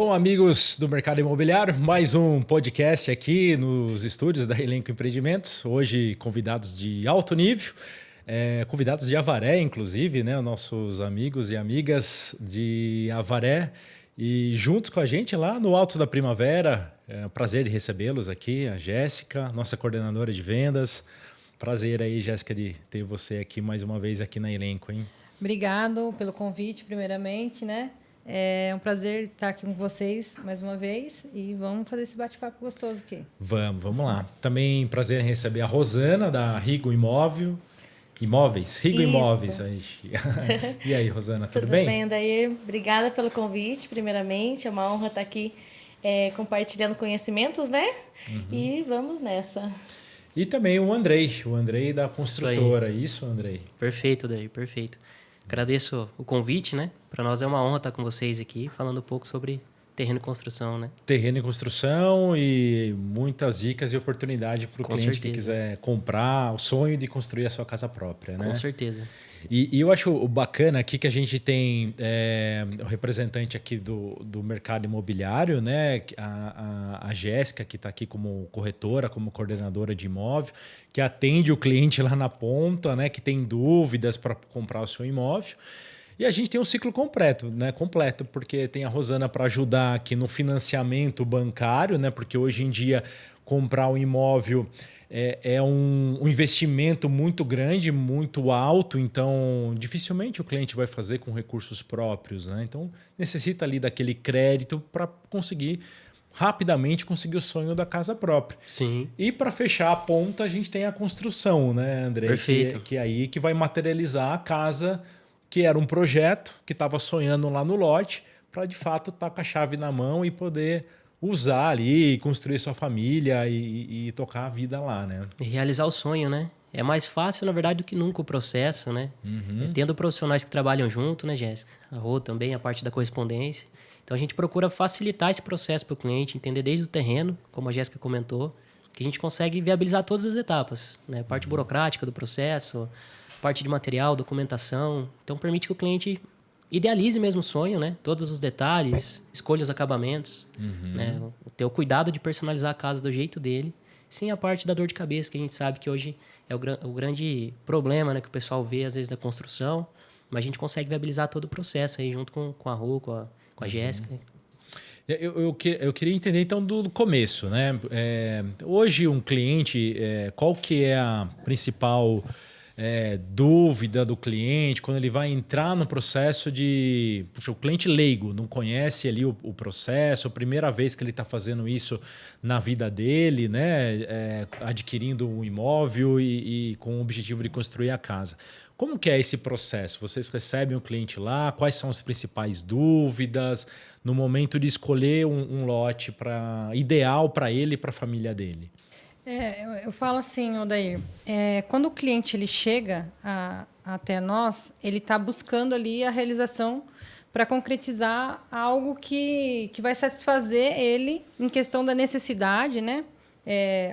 Bom, amigos do mercado imobiliário, mais um podcast aqui nos estúdios da Elenco Empreendimentos. Hoje, convidados de alto nível, convidados de Avaré, inclusive, né? Nossos amigos e amigas de Avaré. E juntos com a gente lá no Alto da Primavera, é um prazer de recebê-los aqui, a Jéssica, nossa coordenadora de vendas. Prazer aí, Jéssica, de ter você aqui mais uma vez aqui na Elenco, hein? Obrigado pelo convite, primeiramente, né? É um prazer estar aqui com vocês mais uma vez e vamos fazer esse bate-papo gostoso aqui. Vamos lá. Também prazer em receber a Rosana, da Rigo Imóveis, Rigo Imóveis. E aí, Rosana, tudo bem? Tudo bem, Dair? Obrigada pelo convite, primeiramente. É uma honra estar aqui compartilhando conhecimentos, né? E vamos nessa. E também o Andrei da construtora. Isso, Andrei? Perfeito, Dair, perfeito. Agradeço o convite, né? Para nós é uma honra estar com vocês aqui, falando um pouco sobre terreno e construção, né? Terreno e construção e muitas dicas e oportunidade para o cliente que quiser comprar, o sonho de construir a sua casa própria, né? Com certeza. E eu acho bacana aqui que a gente tem o representante aqui do mercado imobiliário, né? A Jéssica, que está aqui como corretora, como coordenadora de imóvel, que atende o cliente lá na ponta, né? Que tem dúvidas para comprar o seu imóvel. E a gente tem um ciclo completo, né? Completo, porque tem a Rosana para ajudar aqui no financiamento bancário, né? Porque hoje em dia comprar um imóvel é um investimento muito grande, muito alto, então dificilmente o cliente vai fazer com recursos próprios, né? Então necessita ali daquele crédito para conseguir rapidamente conseguir o sonho da casa própria. Sim. E para fechar a ponta a gente tem a construção, né, André? Perfeito. Que é aí que vai materializar a casa que era um projeto que estava sonhando lá no lote para de fato estar com a chave na mão e poder usar ali, construir sua família e tocar a vida lá, né? E realizar o sonho, né? É mais fácil, na verdade, do que nunca o processo, né? Tendo profissionais que trabalham junto, né, Jéssica? A Rô também, a parte da correspondência. Então, a gente procura facilitar esse processo para o cliente, entender desde o terreno, como a Jéssica comentou, que a gente consegue viabilizar todas as etapas, né? Parte burocrática do processo, parte de material, documentação. Então, permite que o cliente idealize mesmo o sonho, né? Todos os detalhes, escolha os acabamentos, né? Ter o cuidado de personalizar a casa do jeito dele, sem a parte da dor de cabeça, que a gente sabe que hoje é o grande problema, né? Que o pessoal vê, às vezes, da construção. Mas a gente consegue viabilizar todo o processo aí, junto com a Rô, com a Jéssica. Eu queria entender, então, do começo, né? Hoje, um cliente, qual que é a principal dúvida do cliente quando ele vai entrar no processo de... Puxa, o cliente leigo não conhece ali o processo, a primeira vez que ele está fazendo isso na vida dele, né? Adquirindo um imóvel e com o objetivo de construir a casa. Como que é esse processo? Vocês recebem o cliente lá? Quais são as principais dúvidas no momento de escolher um lote ideal para ele e para a família dele? Eu falo assim, Odair, quando o cliente ele chega até nós, ele está buscando ali a realização para concretizar algo que vai satisfazer ele em questão da necessidade, né?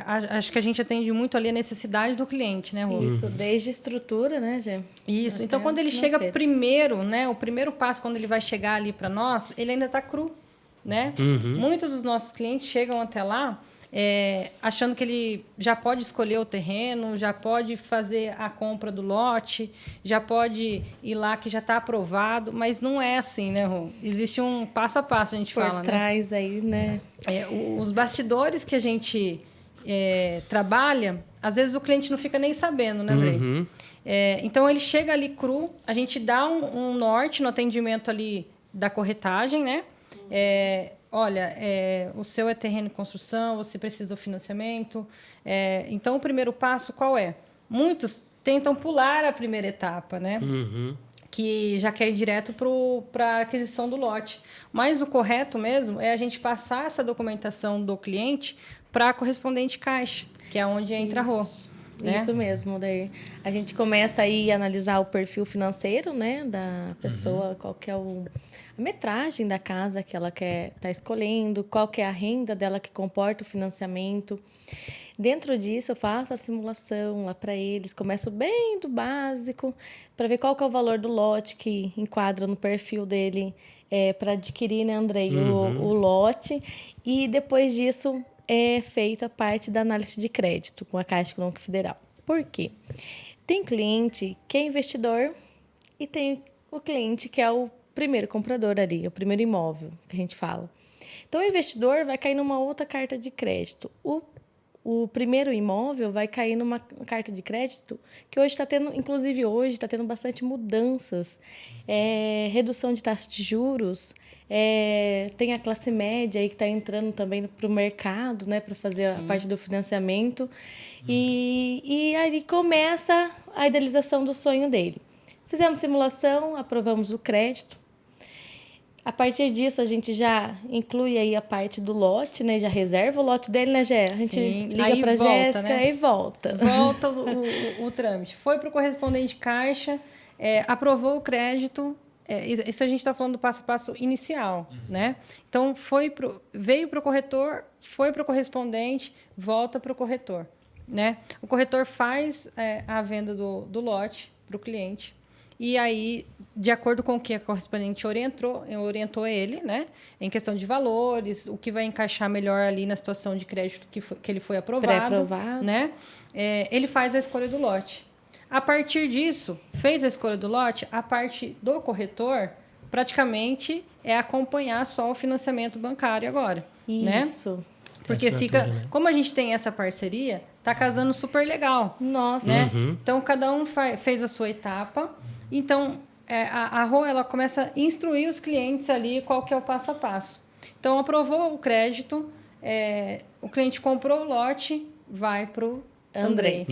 Acho que a gente atende muito ali a necessidade do cliente, né, Rô? Isso, desde estrutura, né, Gê? Isso. Então, quando ele chega primeiro, né, o primeiro passo, quando ele vai chegar ali para nós, ele ainda está cru, né? Muitos dos nossos clientes chegam até lá achando que ele já pode escolher o terreno, já pode fazer a compra do lote, já pode ir lá que já está aprovado, mas não é assim, né, Rô? Existe um passo a passo, a gente fala, né? Por trás aí, né? Os bastidores que a gente trabalha, às vezes o cliente não fica nem sabendo, né, Andrei? Então, ele chega ali cru, a gente dá um norte no atendimento ali da corretagem, né? Olha, o seu é terreno de construção, você precisa do financiamento. Então, o primeiro passo qual é? Muitos tentam pular a primeira etapa, né? Que já quer ir direto para a aquisição do lote. Mas o correto mesmo é a gente passar essa documentação do cliente para a correspondente caixa, que é onde entra a Rô. Né? Isso mesmo, Daí a gente começa aí a analisar o perfil financeiro, né, da pessoa, qual que é a metragem da casa que ela quer estar escolhendo, qual que é a renda dela que comporta o financiamento. Dentro disso, eu faço a simulação lá para eles, começo bem do básico, para ver qual que é o valor do lote que enquadra no perfil dele, para adquirir, né, Andrei, o lote. E depois disso é feita a parte da análise de crédito com a Caixa Econômica Federal. Por quê? Tem cliente que é investidor e tem o cliente que é o primeiro comprador ali, o primeiro imóvel que a gente fala. Então, o investidor vai cair numa outra carta de crédito. O primeiro imóvel vai cair numa carta de crédito que hoje está tendo, inclusive hoje, está tendo bastante mudanças. Redução de taxa de juros, tem a classe média aí que está entrando também para o mercado, né, para fazer a parte do financiamento. E aí começa a idealização do sonho dele. Fizemos simulação, aprovamos o crédito. A partir disso, a gente já inclui aí a parte do lote, né? Já reserva o lote dele, né, Gé? A gente liga para a Jéssica, né? E volta. Volta o trâmite. Foi para o correspondente Caixa, aprovou o crédito. Isso a gente está falando do passo a passo inicial, né? Então, veio para o corretor, foi para o correspondente, volta para o corretor, né? O corretor faz a venda do lote para o cliente. E aí, de acordo com o que a correspondente orientou ele, né? Em questão de valores, o que vai encaixar melhor ali na situação de crédito que ele foi aprovado. Pré-aprovado. Né? Ele faz a escolha do lote. A partir disso, fez a escolha do lote, a parte do corretor, praticamente, é acompanhar só o financiamento bancário agora. Isso. Né? Porque fica... Né? Como a gente tem essa parceria, tá casando super legal. Nossa. Né? Então, cada um fez a sua etapa. Então, a Rô, ela começa a instruir os clientes ali qual que é o passo a passo. Então, aprovou o crédito, o cliente comprou o lote, vai para o Andrei.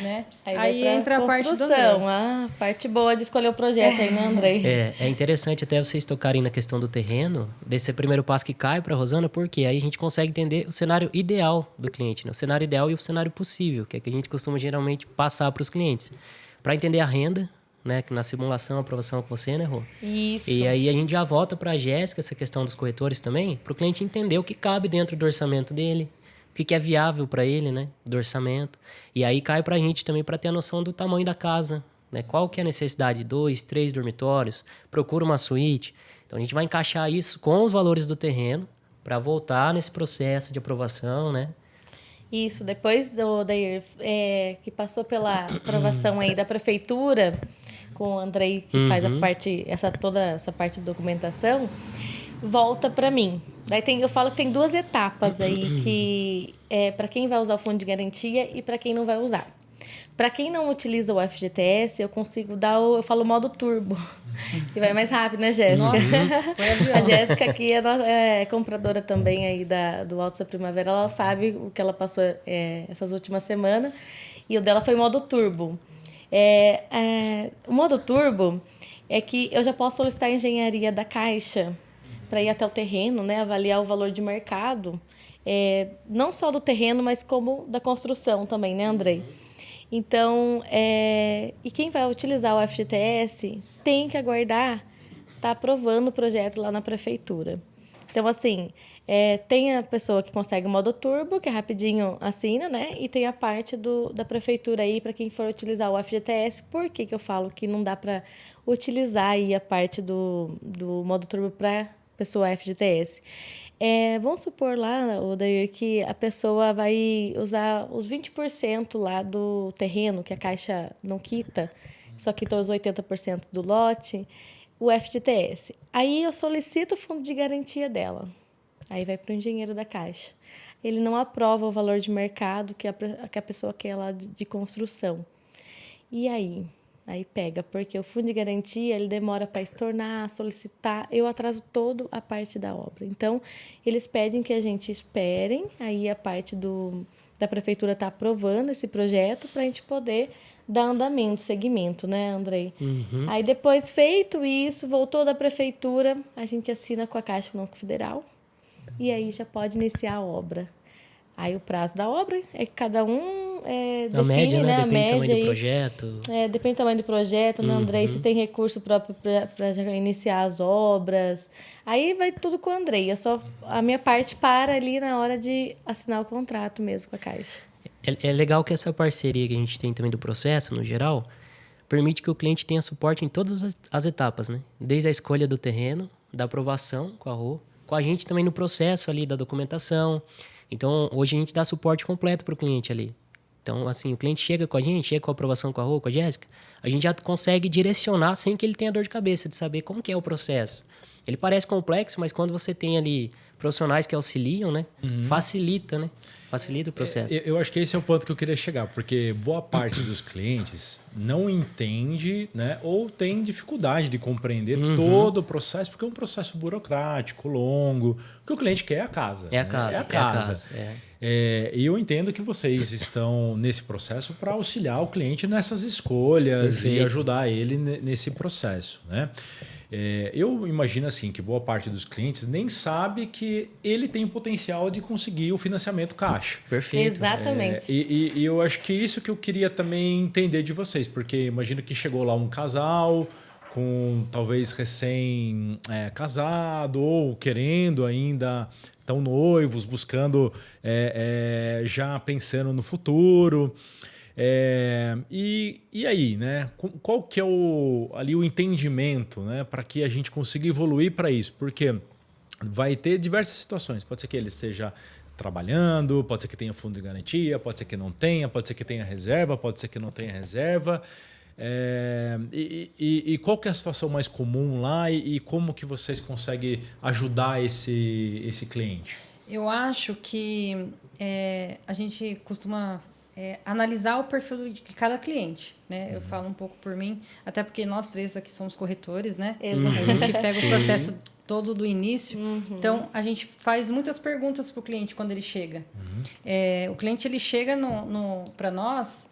Né? Aí entra a parte do Andrei. A parte boa de escolher o projeto aí, né, Andrei? É interessante até vocês tocarem na questão do terreno, desse primeiro passo que cai para a Rosana, porque aí a gente consegue entender o cenário ideal do cliente, né? O cenário ideal e o cenário possível, que é que a gente costuma geralmente passar para os clientes. Para entender a renda, né, na simulação, aprovação com você, né, Rô? Isso. E aí a gente já volta para a Jéssica, essa questão dos corretores também, para o cliente entender o que cabe dentro do orçamento dele, o que é viável para ele, né, do orçamento. E aí cai para a gente também para ter a noção do tamanho da casa, né? Qual que é a necessidade? 2, 3 dormitórios? Procura uma suíte? Então a gente vai encaixar isso com os valores do terreno para voltar nesse processo de aprovação, né? Isso, depois que passou pela aprovação aí da prefeitura, com o Andrei, que faz toda essa parte de documentação, volta para mim. Daí eu falo que tem 2 etapas aí, que é para quem vai usar o fundo de garantia e para quem não vai usar. Para quem não utiliza o FGTS, eu consigo eu falo modo turbo, que vai mais rápido, né, Jéssica? A Jéssica aqui é compradora também aí do Altos da Primavera, ela sabe o que ela passou essas últimas semanas, e o dela foi modo turbo. O modo turbo é que eu já posso solicitar a engenharia da Caixa para ir até o terreno, né, avaliar o valor de mercado, não só do terreno, mas como da construção também, né, Andrei? Então, e quem vai utilizar o FGTS tem que aguardar tá aprovando o projeto lá na prefeitura. Então, assim, tem a pessoa que consegue o modo turbo, que é rapidinho assina, né? E tem a parte da prefeitura aí para quem for utilizar o FGTS. Por que eu falo que não dá para utilizar aí a parte do modo turbo para pessoa FGTS? Vamos supor lá, Odair, que a pessoa vai usar os 20% lá do terreno, que a Caixa não quita, só quita os 80% do lote, o FGTS. Aí eu solicito o fundo de garantia dela. Aí vai para o engenheiro da Caixa. Ele não aprova o valor de mercado que a pessoa quer lá de construção. E aí? Aí pega, porque o fundo de garantia, ele demora para estornar, solicitar, eu atraso toda a parte da obra. Então, eles pedem que a gente esperem, aí a parte da prefeitura está aprovando esse projeto para a gente poder dar andamento, segmento, né, Andrei? Aí depois, feito isso, voltou da prefeitura, a gente assina com a Caixa Econômica Federal e aí já pode iniciar a obra. Aí o prazo da obra é que cada um A define, média, né? A Depende do média tamanho do aí. projeto. Depende do tamanho do projeto, né, Andrei? Se tem recurso próprio para já iniciar as obras. Aí vai tudo com o Andrei. A minha parte para ali na hora de assinar o contrato mesmo com a Caixa. É legal que essa parceria que a gente tem também do processo, no geral, permite que o cliente tenha suporte em todas as etapas, né? Desde a escolha do terreno, da aprovação com a RO, com a gente também no processo ali da documentação. Então, hoje a gente dá suporte completo para o cliente ali. Então, assim, o cliente chega com a gente, chega com a aprovação com a RO, com a Jéssica, a gente já consegue direcionar sem que ele tenha dor de cabeça de saber como que é o processo. Ele parece complexo, mas quando você tem ali profissionais que auxiliam, né? Facilita, né? Facilita o processo. Eu acho que esse é o ponto que eu queria chegar, porque boa parte dos clientes não entende, né, ou tem dificuldade de compreender todo o processo, porque é um processo burocrático, longo. O que o cliente quer é a casa. É a casa. É a casa. E eu entendo que vocês estão nesse processo para auxiliar o cliente nessas escolhas. Perfeito. E ajudar ele nesse processo, né? Eu imagino assim que boa parte dos clientes nem sabe que ele tem o potencial de conseguir o financiamento caixa. Perfeito. Exatamente. E eu acho que isso que eu queria também entender de vocês, porque imagino que chegou lá um casal com talvez recém-casado ou querendo ainda, estão noivos, buscando, já pensando no futuro. E aí, né? Qual que é o entendimento, né, para que a gente consiga evoluir para isso? Porque vai ter diversas situações. Pode ser que ele esteja trabalhando, pode ser que tenha fundo de garantia, pode ser que não tenha, pode ser que tenha reserva, pode ser que não tenha reserva. E qual que é a situação mais comum lá e como que vocês conseguem ajudar esse cliente? Eu acho que a gente costuma analisar o perfil de cada cliente, né? Eu falo um pouco por mim, até porque nós três aqui somos corretores, né? Exatamente. A gente pega o processo todo do início. Então, a gente faz muitas perguntas para o cliente quando ele chega. O cliente ele chega para nós,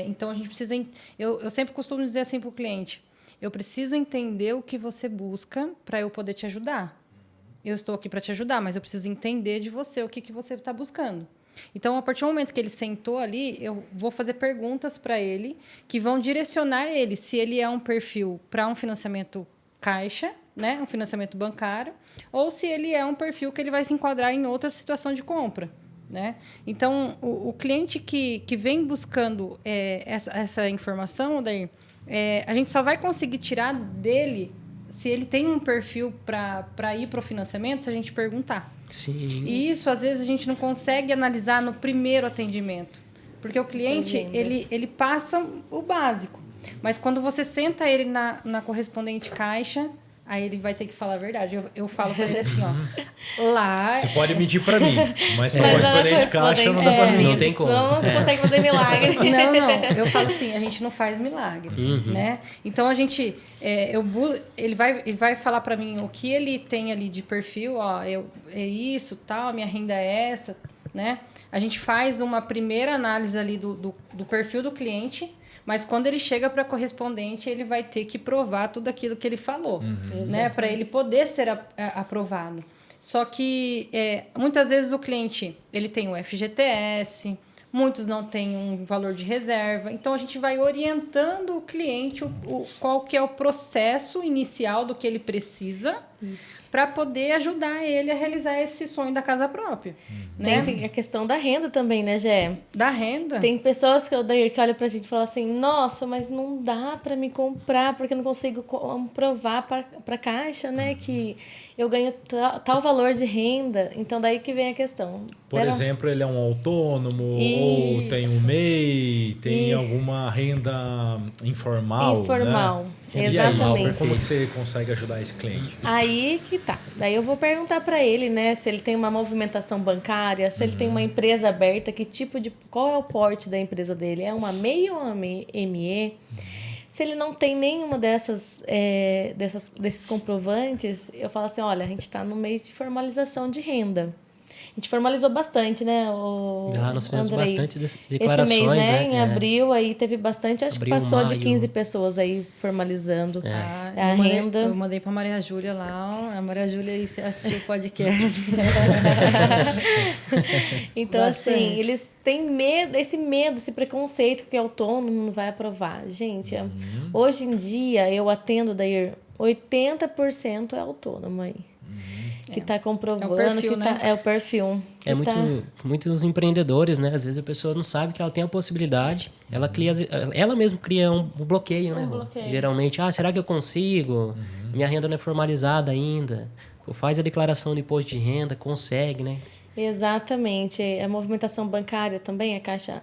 então a gente precisa... Eu sempre costumo dizer assim para o cliente, eu preciso entender o que você busca para eu poder te ajudar. Eu estou aqui para te ajudar, mas eu preciso entender de você o que você está buscando. Então, a partir do momento que ele sentou ali, eu vou fazer perguntas para ele que vão direcionar ele se ele é um perfil para um financiamento caixa, né, um financiamento bancário, ou se ele é um perfil que ele vai se enquadrar em outra situação de compra, né? Então, o cliente que vem buscando essa informação, Odair, a gente só vai conseguir tirar dele se ele tem um perfil para ir para o financiamento, se a gente perguntar. Sim. E isso, às vezes, a gente não consegue analisar no primeiro atendimento. Porque o cliente, ele passa o básico. Mas quando você senta ele na correspondente caixa, aí ele vai ter que falar a verdade. Eu falo para ele assim, ó. Lá... Você pode mentir para mim, mas para correspondente caixa não dá para mentir. Não tem como. Não consegue fazer milagre. Não. Eu falo assim, a gente não faz milagre, né? Então, a gente... ele vai falar para mim o que ele tem ali de perfil, ó, é isso, tal, a minha renda é essa, né? A gente faz uma primeira análise ali do perfil do cliente, mas quando ele chega para correspondente, ele vai ter que provar tudo aquilo que ele falou, né? Para ele poder ser aprovado. Só que muitas vezes o cliente ele tem o FGTS, muitos não têm um valor de reserva. Então, a gente vai orientando o cliente qual que é o processo inicial do que ele precisa para poder ajudar ele a realizar esse sonho da casa própria. Né? Tem a questão da renda também, né, Gé? Da renda. Tem pessoas que olham pra gente e falam assim, nossa, mas não dá para me comprar porque eu não consigo comprovar para caixa, né, que eu ganho tal valor de renda. Então, daí que vem a questão. Por exemplo, ele é um autônomo ou tem um MEI, tem alguma renda informal. Informal, né? exatamente. E aí, como que você consegue ajudar esse cliente? Aí que tá. Daí eu vou perguntar para ele, né, se ele tem uma movimentação bancária, se ele tem uma empresa aberta, qual é o porte da empresa dele? É uma MEI ou uma ME? Se ele não tem nenhuma desses comprovantes, eu falo assim, olha, a gente está no mês de formalização de renda. A gente formalizou bastante, né, Nós fizemos Andrei? bastante declarações. Esse mês, né? Né? Em abril, aí teve bastante, acho Abril, que passou de maio. 15 pessoas aí formalizando a renda. Eu mandei pra Maria Júlia lá, a Maria Júlia assistiu o podcast. Então, Bastante. assim, eles têm medo, esse preconceito que autônomo não vai aprovar. Gente, hoje em dia, eu atendo daí 80% é autônomo aí. Que está comprovando, é o perfil, que tá, né? é o perfil. É muitos empreendedores, né? Às vezes a pessoa não sabe que ela tem a possibilidade. Ela mesma cria um bloqueio, né? bloqueio. Geralmente, será que eu consigo? Minha renda não é formalizada ainda. Pô, faz a declaração de imposto de renda, consegue, né? Exatamente. A movimentação bancária também, a Caixa,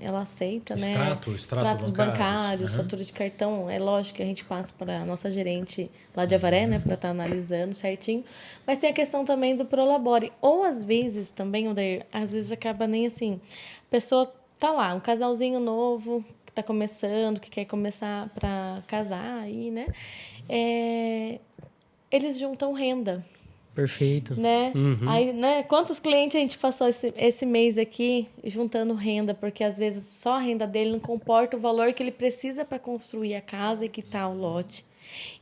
ela aceita, né? Extratos bancários, fatura de cartão. É lógico que a gente passa para a nossa gerente lá de Avaré, né? Para estar analisando certinho. Mas tem a questão também do Prolabore. Ou, às vezes, também, Odair, às vezes acaba nem assim. A pessoa tá lá, um casalzinho novo, que está começando, que quer começar para casar aí, né? Eles juntam renda. Perfeito. Né? Aí, né? Quantos clientes a gente passou esse mês aqui juntando renda? Porque às vezes só a renda dele não comporta o valor que ele precisa para construir a casa e quitar o lote.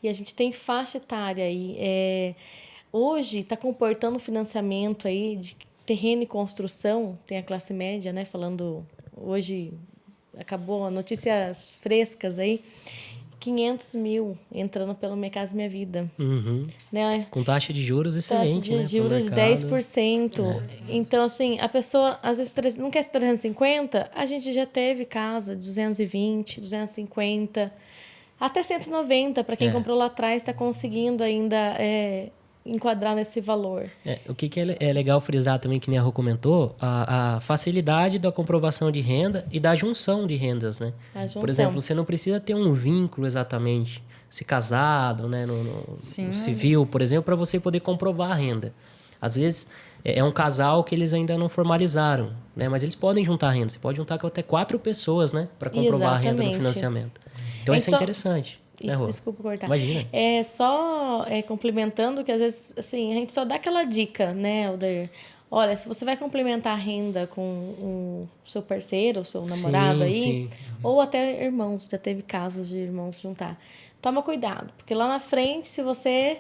E a gente tem faixa etária aí. Hoje está comportando financiamento aí de terreno e construção. Tem a classe média, né? Falando hoje, acabou notícias frescas aí. 500 mil entrando pelo Minha Casa Minha Vida. Né? Com taxa de juros excelente, taxa de juros de 10%. Então, assim, a pessoa às vezes não quer 350, a gente já teve casa de 220, 250, até 190, para quem comprou lá atrás, está conseguindo ainda enquadrar nesse valor. O que é legal frisar também, que nem a Rô comentou, a facilidade da comprovação de renda e da junção de rendas, né? Por exemplo, você não precisa ter um vínculo exatamente, se casado, né, no civil, por exemplo, para você poder comprovar a renda. Às vezes é um casal que eles ainda não formalizaram, né? Mas eles podem juntar renda. Você pode juntar com até 4 pessoas, né, para comprovar a renda no financiamento. Então isso é interessante. Isso, desculpa cortar. Imagina. Só complementando que às vezes assim, a gente só dá aquela dica, né, Aldair? Olha, se você vai complementar a renda com o seu parceiro, o seu namorado aí, ou até irmãos, já teve casos de irmãos juntar. Toma cuidado, porque lá na frente, se você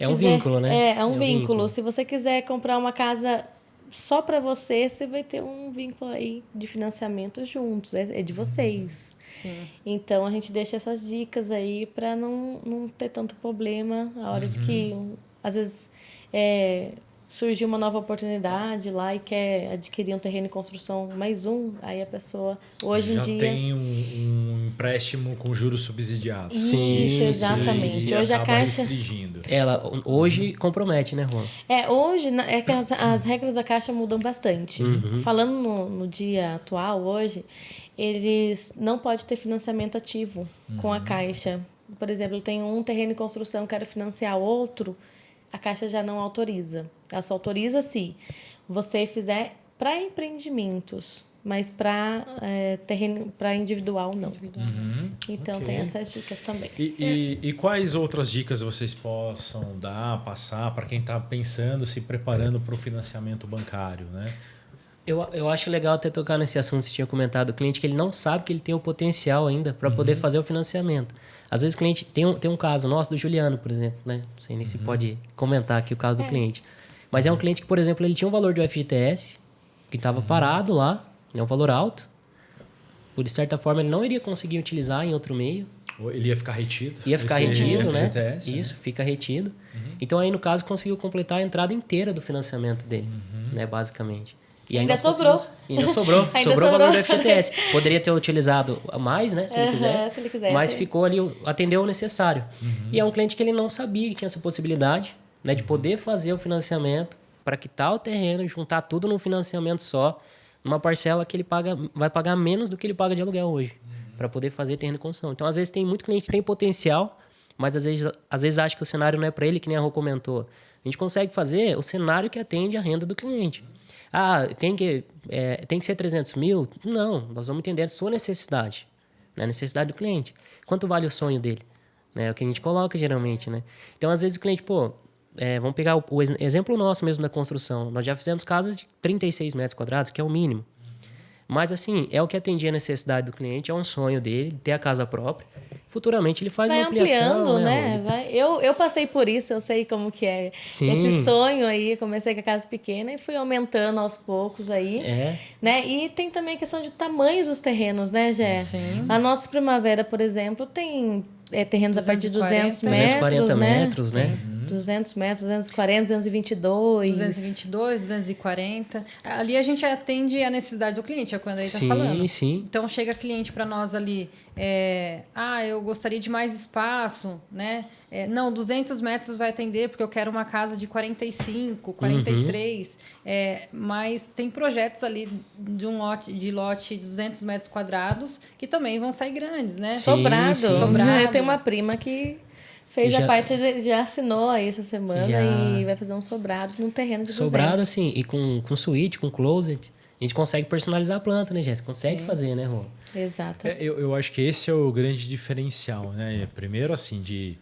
um vínculo, né? É um vínculo. Se você quiser comprar uma casa só para você vai ter um vínculo aí de financiamento juntos, é de vocês. Sim. Então, a gente deixa essas dicas aí para não ter tanto problema a hora de que, às vezes, surgiu uma nova oportunidade lá e quer adquirir um terreno em construção mais aí a pessoa, hoje em dia... Já tem um empréstimo com juros subsidiados. Isso, exatamente. E hoje a Caixa... restringindo. Ela hoje compromete, né, Juan? Hoje é que as regras da Caixa mudam bastante. Falando no dia atual, hoje... eles não podem ter financiamento ativo com a Caixa. Por exemplo, eu tenho um terreno em construção, quero financiar outro, a Caixa já não autoriza. Ela só autoriza se você fizer para empreendimentos, mas para terreno, para individual, não. Então, tem essas dicas também. E quais outras dicas vocês possam passar para quem está pensando, se preparando para o financiamento bancário, né? Eu acho legal até tocar nesse assunto que você tinha comentado, o cliente que ele não sabe que ele tem o potencial ainda para poder fazer o financiamento. Às vezes o cliente tem um caso nosso do Juliano, por exemplo, né? Não sei nem se pode comentar aqui o caso do cliente. Mas é um cliente que, por exemplo, ele tinha um valor de FGTS, que estava parado lá, é um valor alto. De certa forma, ele não iria conseguir utilizar em outro meio. Ou ele ia ficar retido. Ia ficar retido, né? FGTS, Isso, fica retido. Então, aí, no caso, conseguiu completar a entrada inteira do financiamento dele, né? Basicamente. E ainda sobrou. Sobrou o valor do FGTS. Poderia ter utilizado mais, né? Se ele quisesse. Se ele quisesse. Mas ficou ali, atendeu o necessário. E é um cliente que ele não sabia que tinha essa possibilidade, né, de poder fazer o financiamento para quitar o terreno, juntar tudo num financiamento só, numa parcela que ele vai pagar menos do que ele paga de aluguel hoje, para poder fazer terreno de construção. Então, às vezes, tem muito cliente que tem potencial, mas às vezes acha que o cenário não é para ele, que nem a Rô comentou. A gente consegue fazer o cenário que atende a renda do cliente. Tem que ser 300 mil? Não, nós vamos entender a sua necessidade, né? A necessidade do cliente. Quanto vale o sonho dele? É o que a gente coloca geralmente, né? Então, às vezes o cliente, vamos pegar o exemplo nosso mesmo da construção. Nós já fizemos casas de 36 metros quadrados, que é o mínimo. Mas, assim, é o que atendia a necessidade do cliente, é um sonho dele, ter a casa própria. Futuramente ele faz uma ampliação. Ampliando, né? Eu passei por isso, eu sei como que é. Sim. Esse sonho aí, comecei com a casa pequena e fui aumentando aos poucos aí. Né? E tem também a questão de tamanhos dos terrenos, né, Gé? Sim. A nossa Primavera, por exemplo, tem terrenos a partir de 200 metros, 240 né? metros, né? 200 metros, 240, 222. 222, 240. Ali a gente atende a necessidade do cliente, é quando ele está Sim, falando. sim. Então chega cliente para nós ali, eu gostaria de mais espaço, né? Não, 200 metros vai atender porque eu quero uma casa de 45, 43. Mas tem projetos ali de lote de 200 metros quadrados que também vão sair grandes, né? Sim, Sobrado. sim. Sobrado. Eu tenho uma prima que fez a parte, já assinou aí essa semana e vai fazer um sobrado num terreno de 200. Sobrado, assim, e com suíte, com closet, a gente consegue personalizar a planta, né, Jéssica? Consegue fazer, né, Rô? Exato. Eu acho que esse é o grande diferencial, né? Primeiro, assim, de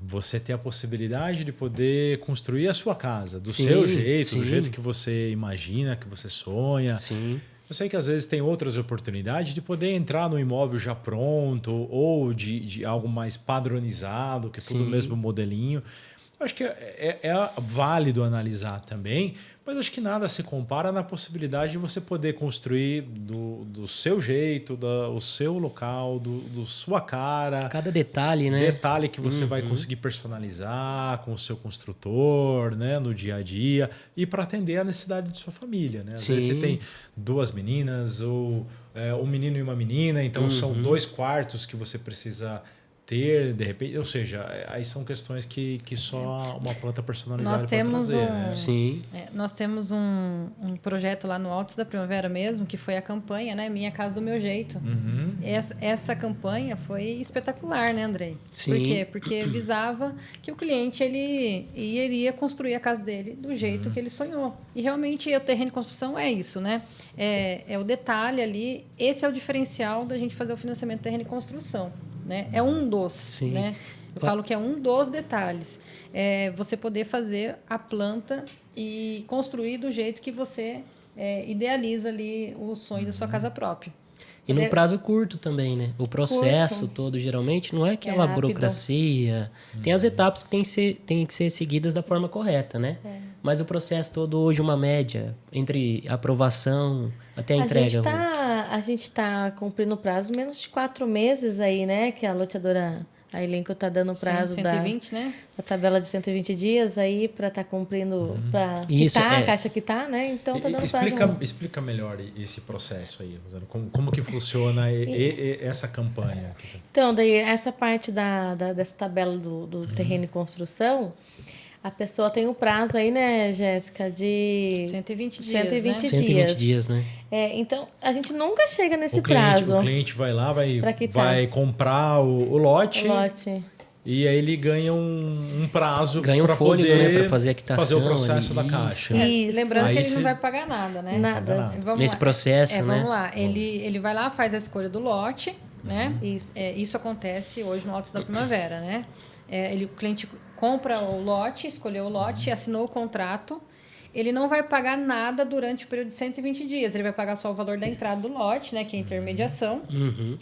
você ter a possibilidade de poder construir a sua casa do seu jeito, do jeito que você imagina, que você sonha. Sim. Eu sei que às vezes tem outras oportunidades de poder entrar no imóvel já pronto ou de algo mais padronizado, que é tudo o mesmo modelinho. Eu acho que é válido analisar também, mas acho que nada se compara na possibilidade de você poder construir do seu jeito, o seu local, do sua cara. Cada detalhe, né? Detalhe que você vai conseguir personalizar com o seu construtor, né, no dia a dia, e para atender a necessidade de sua família. Né? Às vezes você tem 2 meninas ou um menino e uma menina, então são 2 quartos que você precisa ter, de repente, ou seja, aí são questões que só uma planta personalizada pode trazer. Né? Sim. Nós temos um projeto lá no Altos da Primavera mesmo, que foi a campanha, né? Minha Casa do Meu Jeito. Essa campanha foi espetacular, né, Andrei? Sim. Por quê? Porque visava que o cliente ele iria construir a casa dele do jeito que ele sonhou. E realmente o terreno de construção é isso, né? É o detalhe ali. Esse é o diferencial da gente fazer o financiamento de terreno de construção. Né? É um dos, né? Eu falo que é um dos detalhes. Você poder fazer a planta e construir do jeito que você idealiza ali o sonho da sua casa própria. E num prazo curto também, né? O processo todo, geralmente, não é aquela burocracia. Tem as etapas que têm que ser seguidas da forma correta, né? Mas o processo todo, hoje, uma média entre a aprovação até a entrega. A gente está cumprindo o prazo menos de 4 meses aí, né? Que a loteadora, a Elenco está dando o prazo 120, né? da tabela de 120 dias aí para estar cumprindo, para quitar, a Caixa quitar, né? Então está dando prazo. Explica melhor esse processo aí, Rosana. Como que funciona essa campanha? Então, daí essa parte dessa tabela do terreno e construção, a pessoa tem um prazo aí, né, Jéssica, de 120 dias, 120 dias, né? Então, a gente nunca chega nesse prazo. O cliente vai lá, vai comprar o lote. E aí ele ganha um prazo para poder fazer a quitação, fazer o processo da Caixa. Lembrando aí que ele não vai pagar nada, né? Nada. Nesse processo, né? Vamos lá. Ele vai lá, faz a escolha do lote, né? Isso acontece hoje no Altos da Primavera, né? O cliente compra o lote, escolheu o lote, assinou o contrato. Ele não vai pagar nada durante o período de 120 dias. Ele vai pagar só o valor da entrada do lote, né, que é a intermediação.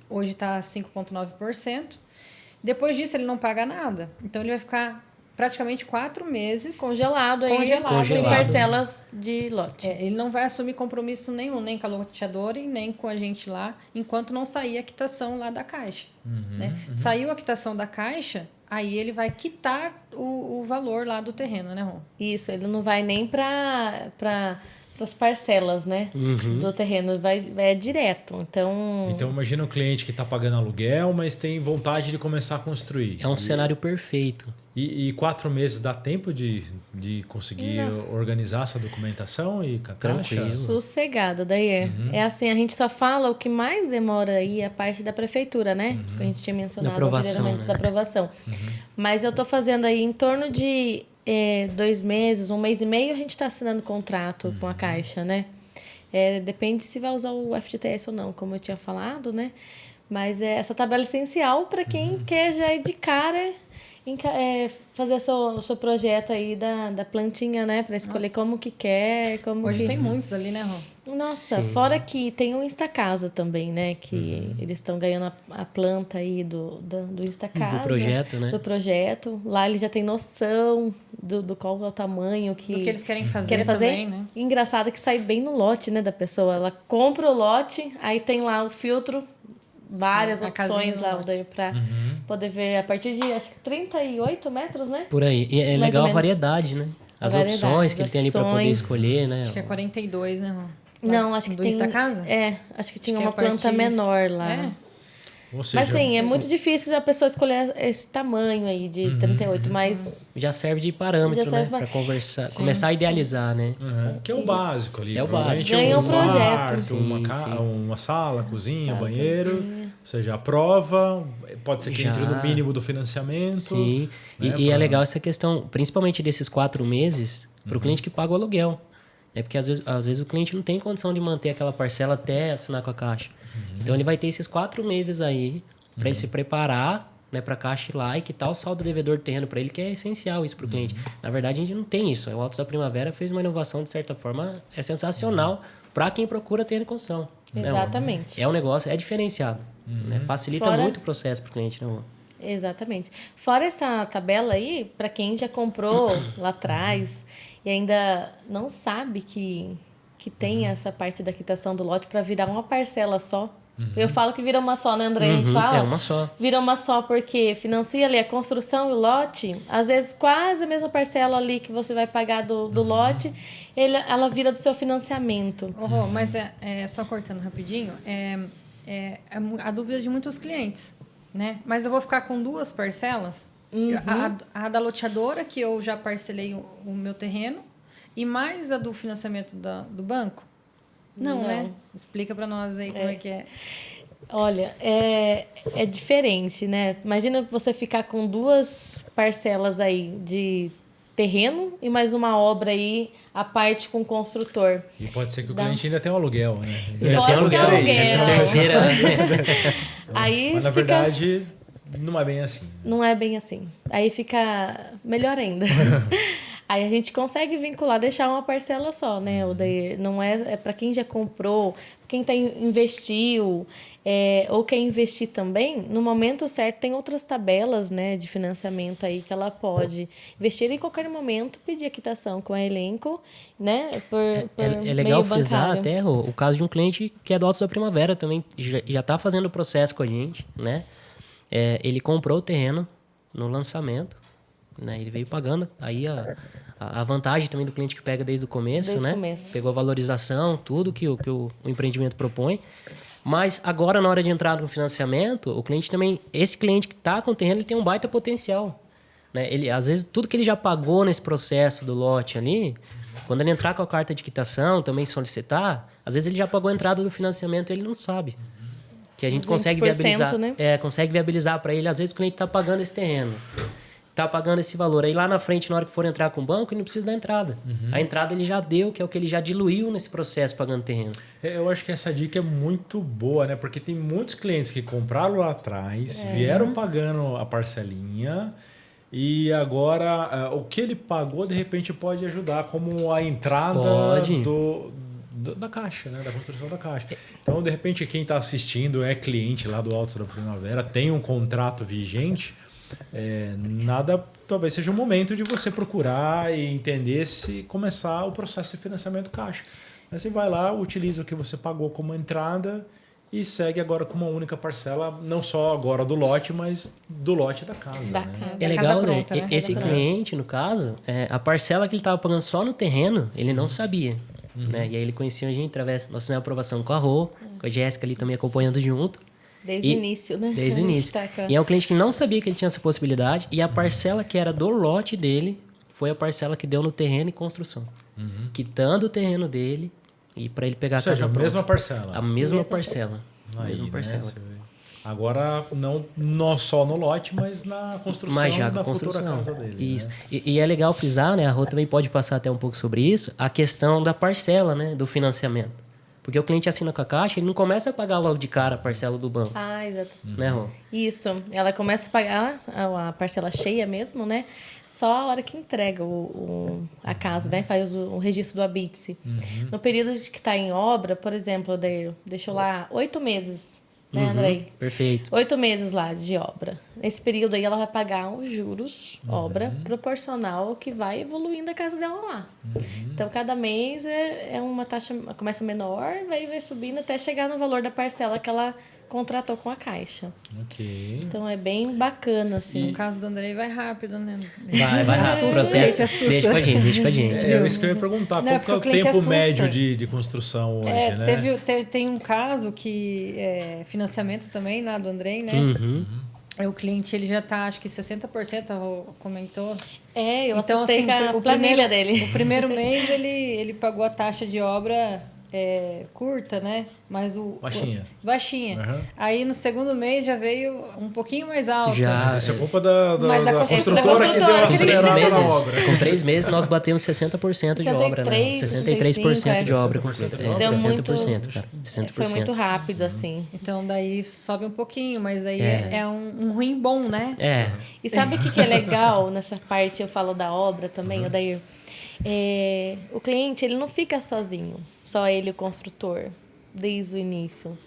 Hoje está 5,9%. Depois disso, ele não paga nada. Então, ele vai ficar praticamente 4 meses congelado sem parcelas de lote. Ele não vai assumir compromisso nenhum, nem com a loteadora e nem com a gente lá, enquanto não sair a quitação lá da Caixa. Né? Saiu a quitação da Caixa, aí ele vai quitar o valor lá do terreno, né, Ron? Isso, ele não vai nem para as parcelas, né, do terreno, vai direto. Então, imagina um cliente que está pagando aluguel, mas tem vontade de começar a construir. É um cenário perfeito. E 4 meses dá tempo de conseguir organizar essa documentação e com a Caixa? Sossegado, Dair. É assim, a gente só fala o que mais demora aí a parte da prefeitura, né? Que a gente tinha mencionado anteriormente, da aprovação. Mas eu estou fazendo aí em torno de 2 meses, 1 mês e meio, a gente está assinando contrato com a Caixa, né? Depende se vai usar o FGTS ou não, como eu tinha falado, né? Mas essa tabela é essencial para quem quer já ir de cara fazer o seu projeto aí da plantinha, né? Para escolher como que quer, como Hoje que... tem muitos ali, né, Rô? Nossa, Sim. fora que tem o Instacasa também, né? Que eles estão ganhando a planta aí do Instacasa. Do projeto, né? Do projeto. Lá eles já têm noção do qual é o tamanho Do que eles querem fazer, querem fazer. também, né? Engraçado que sai bem no lote, né, da pessoa. Ela compra o lote, aí tem lá o filtro, várias a casinha opções no lá lote. para poder ver a partir de, acho que 38 metros, né? Por aí. E é Mais legal ou a menos. variedade, né? As Variedade, opções que ele tem ali para poder opções. escolher, né? Acho que é 42, né, Rô? Não, acho que do tem... Instacasa? Acho que tinha que é uma a partir- planta menor lá. É? Ou seja, Mas sim, é muito difícil a pessoa escolher esse tamanho aí de 38, mas Já serve de parâmetro, Já serve né? Para conversar, começar a idealizar, né? que é o básico ali. É o Provavelmente básico. Ganha um um projeto. quarto, Sim, uma sala, cozinha, Sala, banheiro. cozinha. Ou seja, a prova pode ser que Já. entre no mínimo do financiamento. Sim. né, E é pra- legal essa questão, principalmente desses 4 meses, para o cliente que paga o aluguel. É porque às vezes o cliente não tem condição de manter aquela parcela até assinar com a Caixa. Então ele vai ter esses 4 meses aí para ele se preparar, né, para a Caixa ir lá e quitar o saldo devedor do terreno para ele, que é essencial isso para o cliente. Na verdade, a gente não tem isso. O Altos da Primavera fez uma inovação, de certa forma, é sensacional para quem procura ter construção. né? exatamente. É um negócio, é diferenciado. Né? Facilita Fora- muito o processo para o cliente. Né? Exatamente. Fora essa tabela aí, para quem já comprou lá atrás e ainda não sabe que tem essa parte da quitação do lote para virar uma parcela só. Eu falo que vira uma só, né, André? A gente fala? É uma só. Vira uma só porque financia ali a construção e o lote, às vezes quase a mesma parcela ali que você vai pagar do lote, ela vira do seu financiamento. Ô, Rô, mas só cortando rapidinho, a dúvida de muitos clientes, né? Mas eu vou ficar com 2 parcelas. A da loteadora, que eu já parcelei o meu terreno, e mais a do financiamento do banco? Não, né? Explica para nós aí como é que é. Olha, é diferente, né? Imagina você ficar com 2 parcelas aí de terreno e mais uma obra aí, a parte com o construtor. E pode ser que o cliente ainda tenha um aluguel, né? Já Pode tem aluguel. ter aluguel. Essa terceira. Aí Mas na fica- verdade, não é bem assim. Não é bem assim. Aí fica melhor ainda. Aí a gente consegue vincular, deixar uma parcela só, né? Odair? Não é para quem já comprou, quem investiu, ou quer investir também. No momento certo, tem outras tabelas, né, de financiamento aí que ela pode investir em qualquer momento, pedir a quitação com a elenco, né? É legal frisar até o caso de um cliente que é do Altos da Primavera também, já está fazendo o processo com a gente, né? Ele comprou o terreno no lançamento, né? Ele veio pagando. Aí a vantagem também do cliente que pega desde o começo, Desde o né? começo. Pegou a valorização, tudo que o empreendimento propõe. Mas agora, na hora de entrar no financiamento, o cliente também... Esse cliente que está com o terreno, ele tem um baita potencial. Né? Às vezes, tudo que ele já pagou nesse processo do lote ali, quando ele entrar com a carta de quitação, também solicitar, às vezes ele já pagou a entrada do financiamento e ele não sabe. Que a gente Os consegue 20%, viabilizar. né? Consegue viabilizar para ele. Às vezes o cliente está pagando esse terreno. Está pagando esse valor. Aí lá na frente, na hora que for entrar com o banco, ele não precisa da entrada. A entrada ele já deu, que é o que ele já diluiu nesse processo pagando terreno. Eu acho que essa dica é muito boa, né? Porque tem muitos clientes que compraram lá atrás, vieram pagando a parcelinha e agora o que ele pagou, de repente, pode ajudar como a entrada Pode. da Caixa, né? Da construção da Caixa. Então, de repente, quem está assistindo é cliente lá do Altos da Primavera, tem um contrato vigente, talvez seja o momento de você procurar e entender se começar o processo de financiamento Caixa. Aí você vai lá, utiliza o que você pagou como entrada e segue agora com uma única parcela, não só agora do lote, mas do lote da casa. Da né? casa. É Da legal, casa né? pronta, né? Esse Casa cliente, no caso, a parcela que ele estava pagando só no terreno, ele não sabia. Né? E aí ele conhecia a gente através... Nós tivemos aprovação com a Rô, com a Jéssica ali também acompanhando junto. Desde o início, né? Desde o A gente início. tá com- E é um cliente que não sabia que ele tinha essa possibilidade. E a parcela que era do lote dele foi a parcela que deu no terreno e construção. Quitando o terreno dele e para ele pegar Ou seja, a a casa mesma pronta. parcela. A mesma parcela. A Aí, mesma né, parcela. você vê. Agora, não só no lote, mas na construção Mas já da com futura construção. casa dele. Isso. Né? E é legal frisar, né? A Rô também pode passar até um pouco sobre isso, a questão da parcela, né? Do financiamento. Porque o cliente assina com a Caixa, ele não começa a pagar logo de cara a parcela do banco. Exato. Né, Rô? Isso. Ela começa a pagar a parcela cheia mesmo, né? Só a hora que entrega a casa, né? Faz o registro do Habite-se. No período de que está em obra, por exemplo, Odeir, deixou lá 8 meses, né, Andrei? Perfeito. 8 meses lá de obra. Nesse período aí, ela vai pagar os juros, obra, proporcional ao que vai evoluindo a casa dela lá. Então, cada mês é uma taxa, começa menor, vai subindo até chegar no valor da parcela que ela contratou com a Caixa. Ok. Então, é bem bacana, assim. No caso do Andrei, vai rápido, né? Vai rápido. Assusta, O processo, assusta. deixa com a gente. É isso que eu ia perguntar. Não, Qual que é o porque o cliente tempo assusta. médio de construção hoje, né? Tem um caso que é financiamento também, lá do Andrei, né? O cliente, ele já tá, acho que 60%, a Rô comentou. Eu Então, assustei assim, com a planilha dele. O primeiro mês, ele pagou a taxa de obra curta, né? Mas baixinha. Uhum. Aí, no segundo mês, já veio um pouquinho mais alto. Mas isso é culpa da da construtora que deu uma acelerada na obra. Com 3 meses, nós batemos 60% de obra, né? 63% de obra completa. Deu 60%, cara. 60%. Foi muito rápido, assim. Então, daí sobe um pouquinho, mas aí é um ruim bom, né? E sabe o que é legal nessa parte, eu falo da obra também, Odair? O cliente, ele não fica sozinho, só ele, o construtor, desde o início.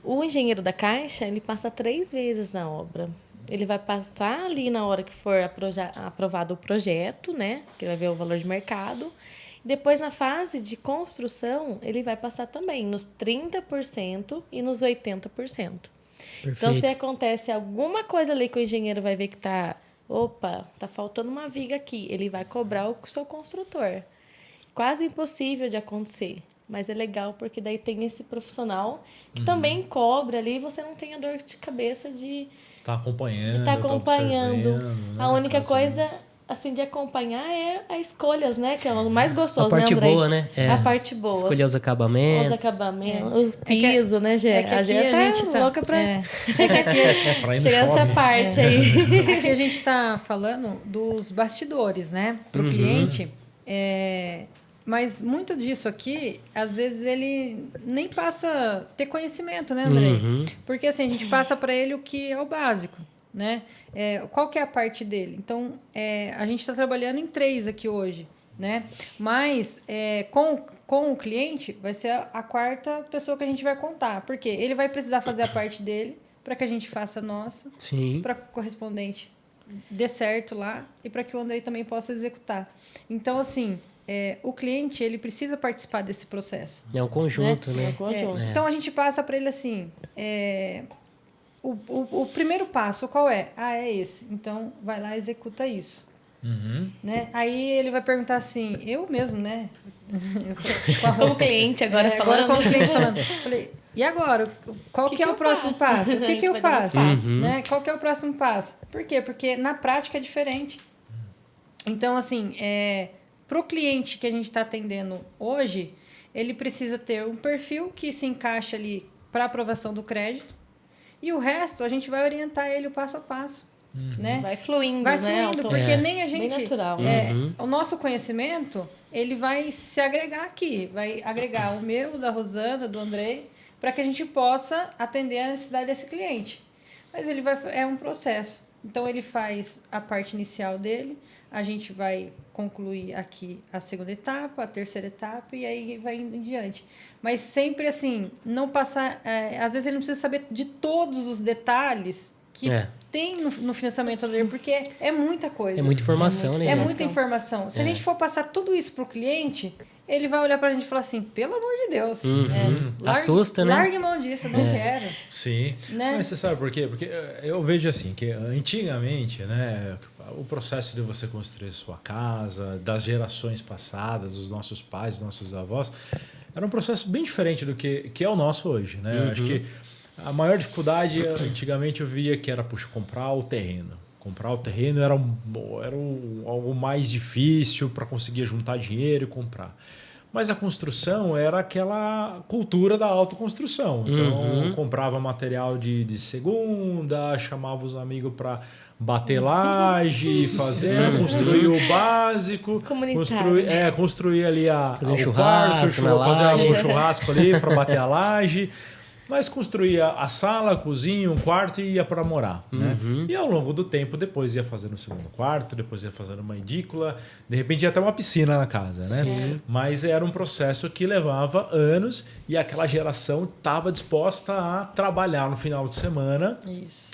O engenheiro da Caixa, ele passa 3 vezes na obra. Ele vai passar ali na hora que for aprovado o projeto, né? Que vai ver o valor de mercado. Depois, na fase de construção, ele vai passar também nos 30% e nos 80%. Perfeito. Então, se acontece alguma coisa ali que o engenheiro vai ver que tá faltando uma viga aqui, ele vai cobrar o seu construtor. Quase impossível de acontecer. Mas é legal porque daí tem esse profissional que também cobra ali e você não tem a dor de cabeça de Tá acompanhando. tá acompanhando. Né? A única coisa assim de acompanhar é as escolhas, né? Que é o mais gostoso, a parte né, Andrei? boa, né? A parte boa. Escolher os acabamentos. O piso, né, Gê? Que a aqui gente tá louca pra... que aqui Pra ir no chegar essa shopping. parte aí. Aqui a gente está falando dos bastidores, né? Para o cliente. Mas muito disso aqui, às vezes ele nem passa a ter conhecimento, né, Andrei? Porque assim, a gente passa para ele o que é o básico, né? Qual que é a parte dele? Então, a gente está trabalhando em 3 aqui hoje, né? Mas com o cliente vai ser a 4ª pessoa que a gente vai contar. Porque ele vai precisar fazer a parte dele para que a gente faça a nossa, para que o correspondente dê certo lá e para que o Andrei também possa executar. Então, assim, o cliente ele precisa participar desse processo. É um conjunto, né? É um conjunto. Então, a gente passa para ele assim... O primeiro passo qual é? É esse. Então, vai lá e executa isso. Né? Aí ele vai perguntar assim, eu mesmo, né? Como cliente agora falando. Agora como cliente falando. Falei, e agora? Qual que é o próximo passo? O que eu faço? Né? Qual que é o próximo passo? Por quê? Porque na prática é diferente. Então, assim, para o cliente que a gente está atendendo hoje, ele precisa ter um perfil que se encaixa ali para aprovação do crédito. E o resto, a gente vai orientar ele o passo a passo. Né? Vai fluindo, porque nem a gente... Bem natural. O nosso conhecimento, ele vai se agregar aqui. Vai agregar o meu, da Rosana, do Andrei, para que a gente possa atender a necessidade desse cliente. Mas é um processo. Então, ele faz a parte inicial dele, a gente vai concluir aqui a 2ª etapa, a 3ª etapa, e aí vai indo em diante. Mas sempre assim, não passar... às vezes ele não precisa saber de todos os detalhes que tem no financiamento dele, porque é muita coisa. É muita informação, né? É muita informação. Se a gente for passar tudo isso para o cliente, ele vai olhar para a gente e falar assim, pelo amor de Deus. Assusta, né? Largue mão disso, eu não quero. Sim. Né? Mas você sabe por quê? Porque eu vejo assim, que antigamente, né, o processo de você construir sua casa, das gerações passadas, dos nossos pais, dos nossos avós, era um processo bem diferente do que é o nosso hoje, né? Acho que a maior dificuldade, antigamente eu via que era comprar o terreno. Comprar o terreno era algo mais difícil para conseguir juntar dinheiro e comprar. Mas a construção era aquela cultura da autoconstrução. Então, comprava material de segunda, chamava os amigos para bater laje, fazer, construir o básico, construir ali fazer um churrasco, fazer um churrasco ali para bater a laje. Mas construía a sala, a cozinha, um quarto e ia para morar. Né? E ao longo do tempo, depois ia fazendo o segundo quarto, depois ia fazendo uma edícula, de repente ia até uma piscina na casa. Né? Mas era um processo que levava anos e aquela geração estava disposta a trabalhar no final de semana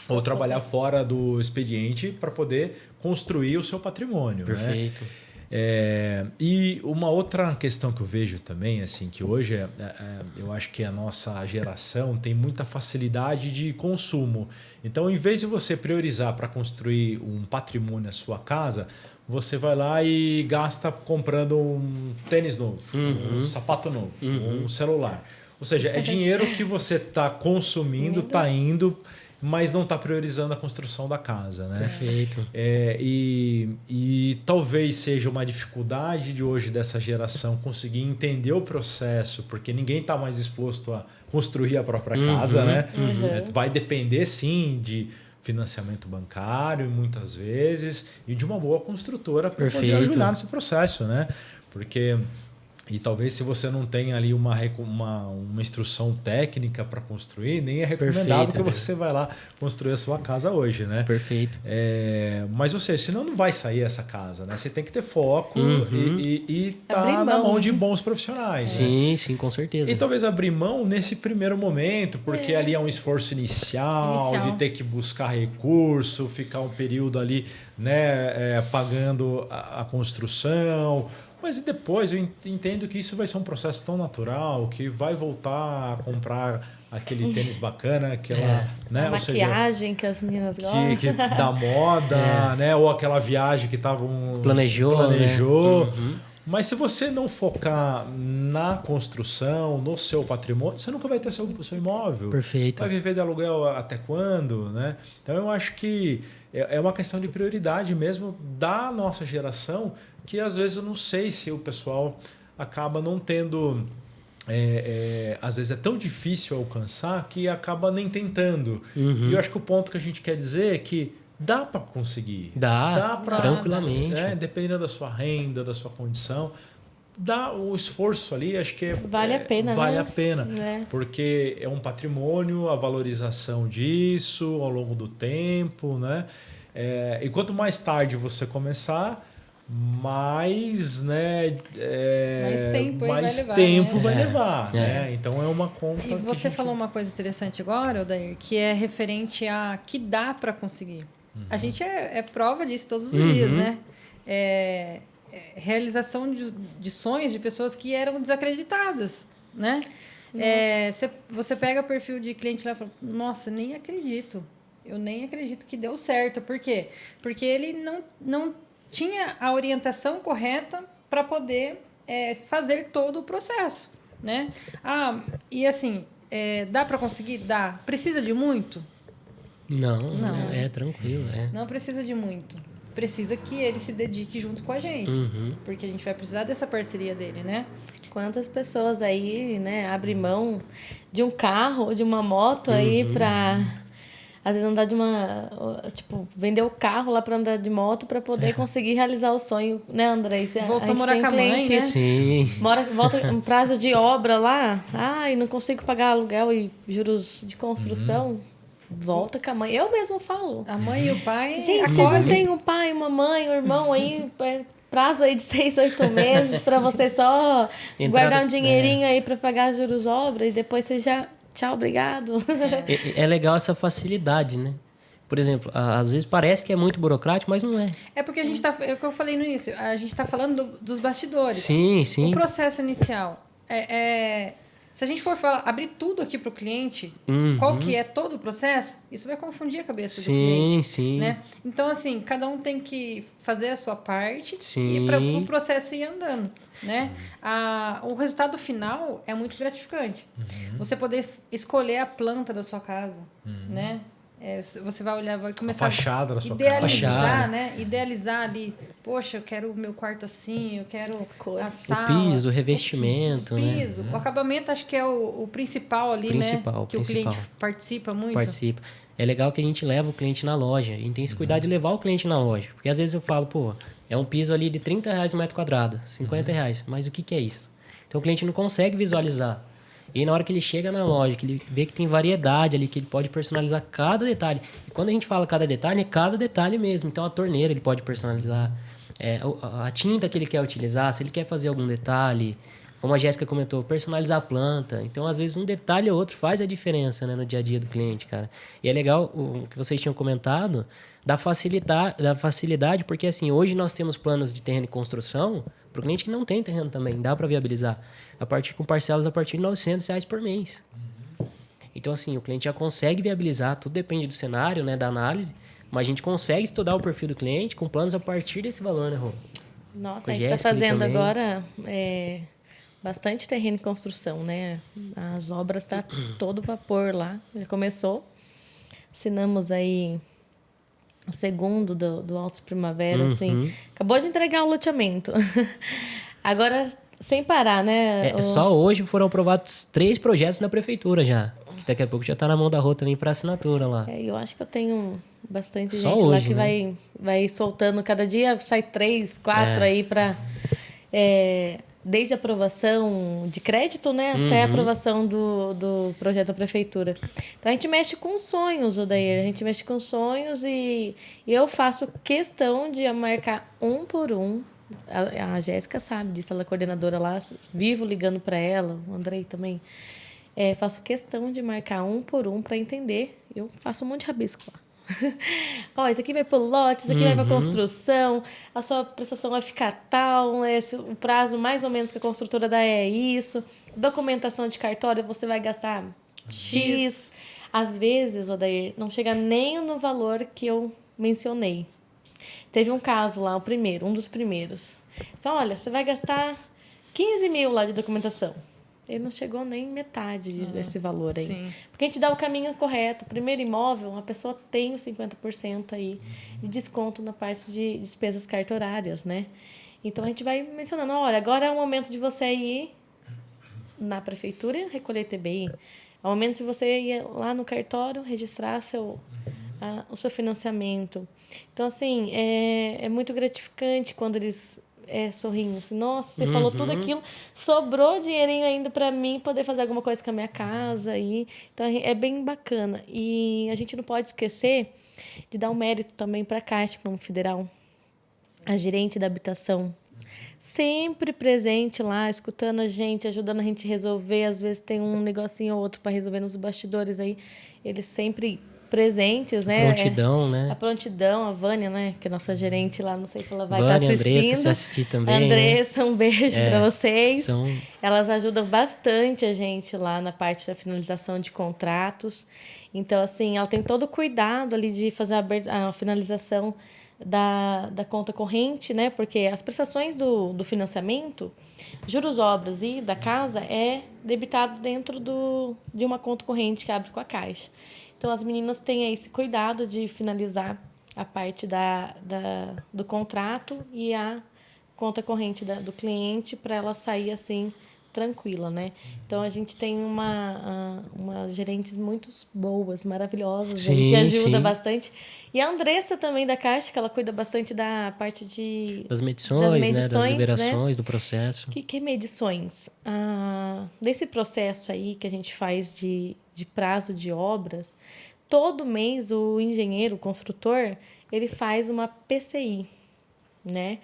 ou trabalhar fora do expediente para poder construir o seu patrimônio. Perfeito. Né? E uma outra questão que eu vejo também, assim, que hoje eu acho que a nossa geração tem muita facilidade de consumo. Então, em vez de você priorizar para construir um patrimônio na sua casa, você vai lá e gasta comprando um tênis novo, um sapato novo, um celular. Ou seja, é dinheiro que você está consumindo, está indo, mas não está priorizando a construção da casa. Né? Perfeito. E talvez seja uma dificuldade de hoje dessa geração conseguir entender o processo, porque ninguém está mais disposto a construir a própria casa. Né? Vai depender, sim, de financiamento bancário, muitas vezes, e de uma boa construtora para poder ajudar nesse processo. Né? Porque... E talvez se você não tem ali uma instrução técnica para construir, nem é recomendado que você vai lá construir a sua casa hoje, né? Perfeito. Mas, ou seja, senão não vai sair essa casa, né? Você tem que ter foco e tá na mão de bons profissionais. Sim, né? Sim, com certeza. E talvez abrir mão nesse primeiro momento, porque ali é um esforço inicial de ter que buscar recurso, ficar um período ali, né, pagando a construção. Mas depois eu entendo que isso vai ser um processo tão natural que vai voltar a comprar aquele tênis bacana, aquela, né? A maquiagem que as meninas gostam. Que da moda, né? Ou aquela viagem que estavam planejou. Né? Mas se você não focar na construção, no seu patrimônio, você nunca vai ter seu imóvel. Perfeito. Vai viver de aluguel até quando, né? Então eu acho que é uma questão de prioridade mesmo da nossa geração, que às vezes eu não sei se o pessoal acaba não tendo... às vezes é tão difícil alcançar que acaba nem tentando. E eu acho que o ponto que a gente quer dizer é que dá para conseguir. Dá pra, tranquilamente. Dependendo da sua renda, da sua condição. Dá o esforço ali, acho que vale a pena, vale né? a pena. Porque é um patrimônio, a valorização disso ao longo do tempo. Né? E quanto mais tarde você começar... mais tempo vai levar. Né? Então é uma conta. E você falou uma coisa interessante agora, Odair, que é referente a que dá para conseguir. A gente é prova disso todos os dias, né? Realização de sonhos de pessoas que eram desacreditadas, né? Você pega o perfil de cliente lá e fala, nossa, nem acredito. Eu nem acredito que deu certo. Por quê? Porque ele não tinha a orientação correta para poder fazer todo o processo, né? E assim, dá para conseguir? Dá. Precisa de muito? Não. É tranquilo. Não precisa de muito. Precisa que ele se dedique junto com a gente, porque a gente vai precisar dessa parceria dele, né? Quantas pessoas aí, né, abrem mão de um carro, de uma moto aí para... Às vezes andar de vender o carro lá para andar de moto para poder conseguir realizar o sonho, né, André? Voltou a morar com a mãe, né? Sim. Volta um prazo de obra lá, não consigo pagar aluguel e juros de construção. Volta com a mãe. Eu mesmo falo. A mãe e o pai. Gente, vocês não têm um pai, uma mãe, um irmão aí, prazo aí de 6, 8 meses para você só guardar um dinheirinho aí para pagar juros de obra e depois você já... Tchau, obrigado. É legal essa facilidade, né? Por exemplo, às vezes parece que é muito burocrático, mas não é. É porque a gente tá... É o que eu falei no início. A gente está falando dos bastidores. Sim. O processo inicial. Se a gente for abrir tudo aqui para o cliente, qual que é todo o processo, isso vai confundir a cabeça do cliente. Sim. Né? Então, assim, cada um tem que fazer a sua parte Sim. e para o processo ir andando. Né? O resultado final é muito gratificante. Você poder escolher a planta da sua casa, né? você vai olhar, vai começar a fachada da sua idealizar, casa. né? Idealizar ali, poxa, eu quero o meu quarto assim, eu quero a sala. O piso, o revestimento, o né? piso. O acabamento acho que é o principal ali, né? Que o cliente participa muito. Participa. É legal que a gente leva o cliente na loja. A gente tem esse cuidado de levar o cliente na loja. Porque às vezes eu falo, pô, é um piso ali de R$30 o metro quadrado, R$50. Mas o que é isso? Então o cliente não consegue visualizar. E aí, na hora que ele chega na loja, que ele vê que tem variedade ali, que ele pode personalizar cada detalhe. E quando a gente fala cada detalhe, é cada detalhe mesmo. Então, a torneira ele pode personalizar. A tinta que ele quer utilizar, se ele quer fazer algum detalhe. Como a Jéssica comentou, personalizar a planta. Então, às vezes, um detalhe ou outro faz a diferença, né, no dia a dia do cliente, cara. E é legal o que vocês tinham comentado da facilidade, porque, assim, hoje nós temos planos de terreno e construção para o cliente que não tem terreno também, dá para viabilizar. Com parcelas a partir de R$900 por mês. Então, assim, o cliente já consegue viabilizar, tudo depende do cenário, né, da análise, mas a gente consegue estudar o perfil do cliente com planos a partir desse valor, né, Rô? Nossa, a gente está fazendo agora bastante terreno e construção, né? As obras estão todo vapor lá, já começou. Assinamos aí o segundo do Altos Primavera, assim. Acabou de entregar o loteamento. Agora, sem parar, né? Só hoje foram aprovados 3 projetos na prefeitura já. Que daqui a pouco já está na mão da Rô também para assinatura lá. Eu acho que eu tenho bastante só gente hoje, lá que né? vai soltando. Cada dia sai 3, 4 aí para... desde a aprovação de crédito, né, até a aprovação do projeto da prefeitura. Então, a gente mexe com sonhos, Odair. A gente mexe com sonhos e eu faço questão de marcar um por um. A Jéssica sabe disso, ela é coordenadora lá, vivo ligando para ela, o Andrei também. Faço questão de marcar um por um para entender. Eu faço um monte de rabisco lá. Isso aqui vai para o lote, isso aqui vai para a construção, a sua prestação vai ficar tal, o prazo mais ou menos que a construtora dá é isso, documentação de cartório você vai gastar X. Às vezes, Odair, não chega nem no valor que eu mencionei. Teve um caso lá, um dos primeiros. Olha, você vai gastar 15 mil lá de documentação. Ele não chegou nem metade desse valor aí. Sim. Porque a gente dá o caminho correto. Primeiro imóvel, a pessoa tem os 50% aí de desconto na parte de despesas cartorárias, né? Então, a gente vai mencionando, olha, agora é o momento de você ir na prefeitura e recolher TBI. É o momento de você ir lá no cartório, registrar o seu financiamento. Então, assim, é muito gratificante quando eles... sorrinho, assim, nossa, você falou tudo aquilo, sobrou dinheirinho ainda para mim poder fazer alguma coisa com a minha casa aí. Então é bem bacana. E a gente não pode esquecer de dar um mérito também para a Caixa como federal, a gerente da habitação, sempre presente lá, escutando a gente, ajudando a gente a resolver. Às vezes tem um negocinho ou outro para resolver nos bastidores aí, eles sempre presentes, né? Prontidão, né? A prontidão, a Vânia, né? Que é nossa gerente lá, não sei se ela vai estar Vânia, assistindo. Andressa, se assistir também, Andressa, um beijo para vocês. São... Elas ajudam bastante a gente lá na parte da finalização de contratos. Então, assim, ela tem todo o cuidado ali de fazer a finalização da conta corrente, né? Porque as prestações do financiamento, juros, obras e da casa é debitado dentro de uma conta corrente que abre com a Caixa. Então, as meninas têm esse cuidado de finalizar a parte do contrato e a conta corrente do cliente para ela sair assim tranquila, né? Então, a gente tem umas gerentes muito boas, maravilhosas, sim, que ajuda sim. bastante. E a Andressa também da Caixa, que ela cuida bastante da parte das medições, né? Das liberações, né? Do processo. Que medições? Nesse processo aí que a gente faz de prazo de obras, todo mês o engenheiro, o construtor, ele faz uma PCI, né?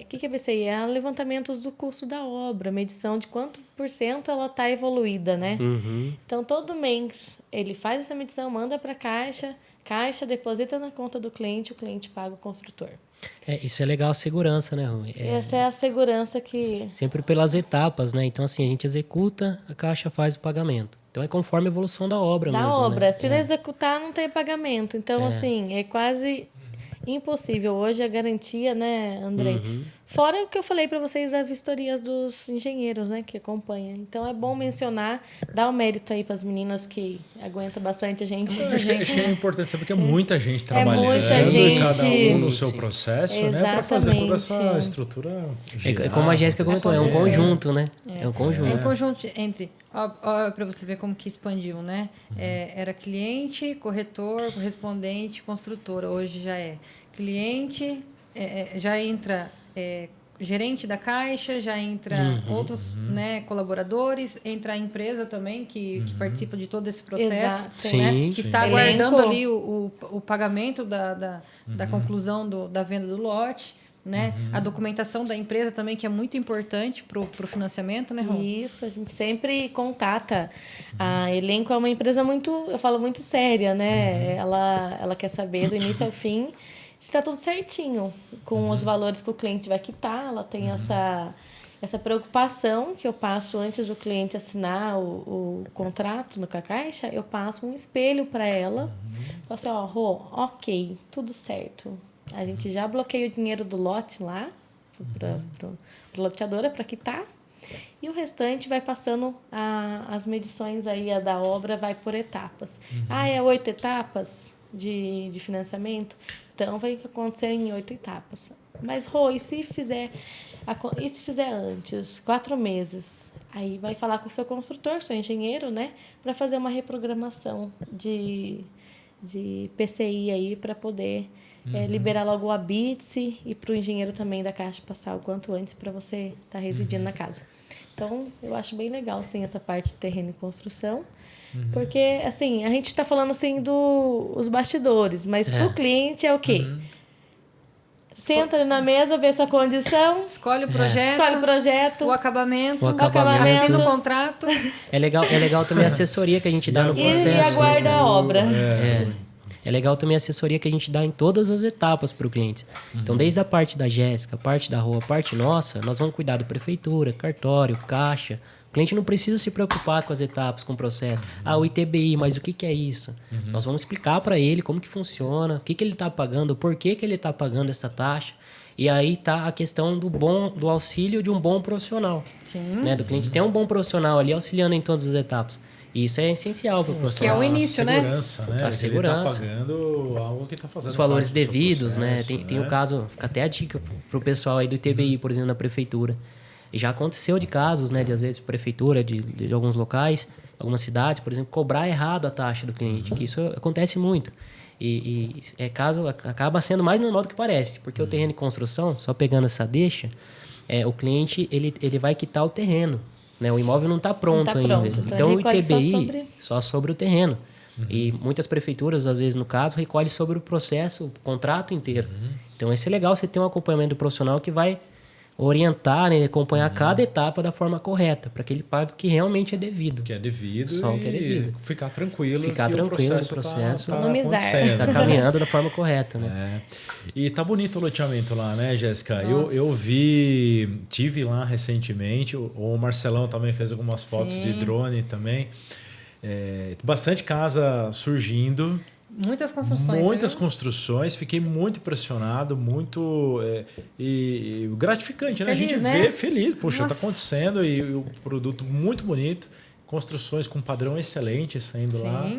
O que é PCI? É levantamentos do custo da obra, medição de quanto % ela está evoluída, né? Então, todo mês ele faz essa medição, manda para a Caixa deposita na conta do cliente, o cliente paga o construtor. Isso é legal, a segurança, né, Rui? Essa é a segurança que... Sempre pelas etapas, né? Então, assim, a gente executa, a Caixa faz o pagamento. Então, é conforme a evolução da obra mesmo, da obra. Né? Se não executar, não tem pagamento. Então, assim, é quase impossível. Hoje, a garantia, né, Andrei? Fora o que eu falei para vocês das vistorias dos engenheiros, né, que acompanham. Então é bom mencionar, dar o mérito aí para as meninas que aguentam bastante a gente. Acho que é importante saber que é muita gente trabalhando, muita gente. cada um no seu processo, né, para fazer toda essa Exatamente. estrutura. É como a Jéssica comentou, é um conjunto, né? É um conjunto. É um conjunto entre... Para você ver como que expandiu, né? Era cliente, corretor, correspondente, construtora. Hoje já é cliente, já entra gerente da caixa, já entra outros, né, colaboradores, entra a empresa também que participa de todo esse processo, Exato. né? Sim, Que sim. está aguardando Elenco. ali o pagamento da conclusão da venda do lote. Né? A documentação da empresa também, que é muito importante para o financiamento, né, Rô? Isso, a gente sempre contata. A Elenco é uma empresa muito, eu falo, muito séria, né? Ela quer saber do início ao fim se está tudo certinho com os valores que o cliente vai quitar. Ela tem essa preocupação que eu passo antes do cliente assinar o contrato com a Caixa, eu passo um espelho para ela. Falo assim, ó, Rô, ok, tudo certo. A gente já bloqueia o dinheiro do lote lá, para a loteadora, para quitar. E o restante vai passando as medições aí, a da obra vai por etapas. É 8 etapas de financiamento? Então, vai acontecer em 8 etapas. Mas, Rô, e se fizer antes, 4 meses? Aí vai falar com o seu construtor, seu engenheiro, né? Para fazer uma reprogramação de PCI aí, para poder liberar logo o habite e para o engenheiro também da Caixa passar o quanto antes para você estar residindo na casa. Então, eu acho bem legal, sim, essa parte de terreno e construção. Porque, assim, a gente está falando, assim, dos bastidores, mas para o cliente é o quê? Senta ali na mesa, vê sua condição, Escolhe o projeto, o acabamento, assina o contrato. É legal também a assessoria que a gente dá no processo. E aguarda a obra. É legal também a assessoria que a gente dá em todas as etapas para o cliente. Então, desde a parte da Jéssica, a parte da Rua, a parte nossa, nós vamos cuidar da prefeitura, cartório, caixa. O cliente não precisa se preocupar com as etapas, com o processo. O ITBI, mas o que é isso? Nós vamos explicar para ele como que funciona, o que ele está pagando, por que ele está pagando essa taxa. E aí está a questão do auxílio de um bom profissional. Sim. Né? Do cliente ter um bom profissional ali auxiliando em todas as etapas. E isso é essencial para o processo. Que é o início, né? A segurança. Ele está pagando algo que está fazendo os valores parte do seu devidos, processo, né? Tem o caso, fica até a dica para o pessoal aí do ITBI, por exemplo, na prefeitura. E já aconteceu de casos, né? De às vezes prefeitura de alguns locais, algumas cidades, por exemplo, cobrar errado a taxa do cliente, que isso acontece muito. E caso acaba sendo mais normal do que parece, porque o terreno de construção, só pegando essa deixa, o cliente ele vai quitar o terreno. Né? O imóvel não está pronto ainda. Então o ITBI só sobre o terreno. E muitas prefeituras, às vezes, no caso, recolhem sobre o processo, o contrato inteiro. Então, isso é legal você ter um acompanhamento profissional que vai orientar, né, acompanhar cada etapa da forma correta, para que ele pague o que realmente é devido. Que é devido Só o que é devido. Ficar tranquilo. Ficar tranquilo no processo. Economizar. Está caminhando da forma correta, né? E tá bonito o loteamento lá, né, Jéssica? Eu tive lá recentemente, o Marcelão também fez algumas fotos de drone também. Bastante casa surgindo. Muitas construções. Muitas construções. Fiquei muito impressionado, muito e gratificante, né? Feliz, A gente né? vê feliz. Poxa, Nossa. tá acontecendo e o produto muito bonito. Construções com padrão excelente saindo lá.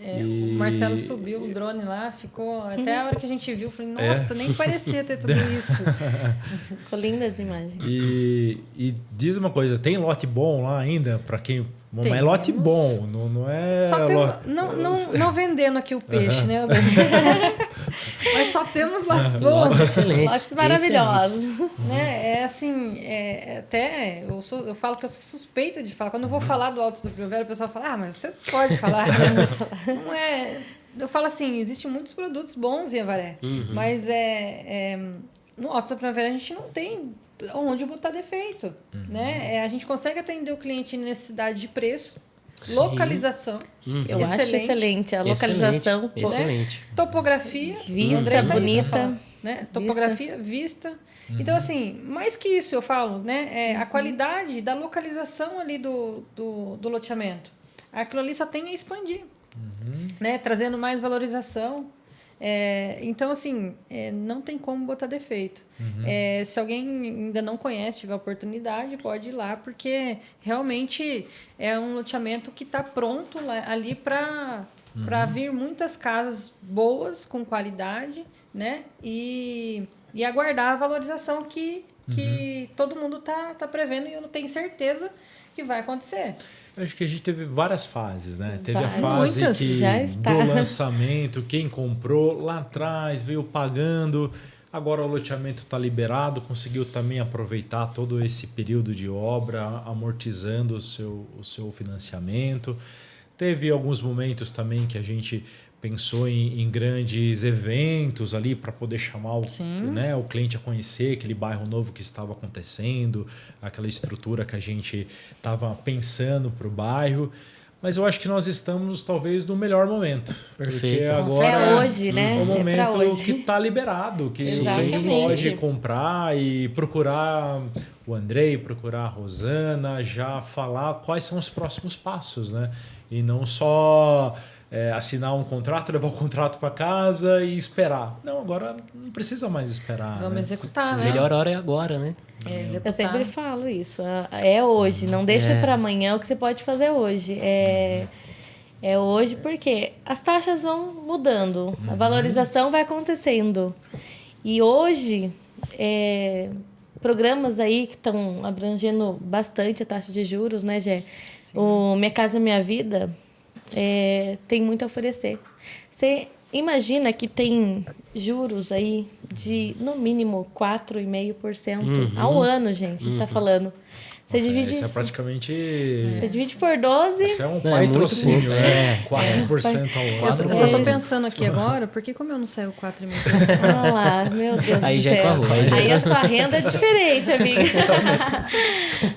O Marcelo subiu o drone lá, ficou... Até a hora que a gente viu, eu falei, nossa, nem parecia ter tudo isso. Ficou lindas as imagens. E diz uma coisa, tem lote bom lá ainda para quem... Mas é lote bom, não é... Só não vendendo aqui o peixe, né? Mas só temos lotes bons. Lotes excelentes. Lotes maravilhosos. Né? É assim, até eu falo que eu sou suspeita de falar. Quando eu vou falar do Altos do Primavera, o pessoal fala, mas você pode falar. Não é... Eu falo assim, existem muitos produtos bons em Avaré, mas no Altos da Primavera a gente não tem onde botar defeito, né? A gente consegue atender o cliente em necessidade de preço, localização, eu acho excelente a localização, excelente. né? Topografia, vista bonita, né? Topografia, vista. Então assim, mais que isso eu falo, né? A qualidade da localização ali do loteamento. Aquilo ali só tem a expandir, né? Trazendo mais valorização. Então, assim, não tem como botar defeito. Se alguém ainda não conhece, tiver oportunidade, pode ir lá, porque realmente é um loteamento que está pronto ali para vir muitas casas boas, com qualidade, né? E aguardar a valorização que todo mundo tá prevendo, e eu não tenho certeza que vai acontecer. Eu acho que a gente teve várias fases, né? Teve a Várias. fase do lançamento, quem comprou lá atrás, veio pagando, agora o loteamento está liberado, conseguiu também aproveitar todo esse período de obra, amortizando o seu financiamento. Teve alguns momentos também que a gente pensou em grandes eventos ali para poder chamar o cliente a conhecer aquele bairro novo que estava acontecendo, aquela estrutura que a gente estava pensando para o bairro. Mas eu acho que nós estamos talvez no melhor momento. Perfeito. Porque agora é hoje, né? É o momento hoje. que está liberado, que Exatamente. o cliente pode comprar e procurar o Andrei, procurar a Rosana, já falar quais são os próximos passos, né? E não só assinar um contrato, levar o contrato para casa e esperar. Não, agora não precisa mais esperar. Vamos executar, A né? melhor hora é agora, né? Executar. Eu sempre falo isso. É hoje. Não deixa para amanhã o que você pode fazer hoje. É hoje porque as taxas vão mudando. A valorização vai acontecendo. E hoje, programas aí que estão abrangendo bastante a taxa de juros, né, Gé? O Minha Casa Minha Vida tem muito a oferecer. Você imagina que tem juros aí de, no mínimo, 4,5% ao ano, gente. A gente está falando. Você divide isso é isso. praticamente... Você divide por 12. Isso é um Não, patrocínio, muito né? 4% ao ano. Eu só tô pensando aqui agora, por que como eu não saio 4,5%? Olha lá, meu Deus Aí do já é com a céu. rua, Aí a sua renda é diferente, amiga.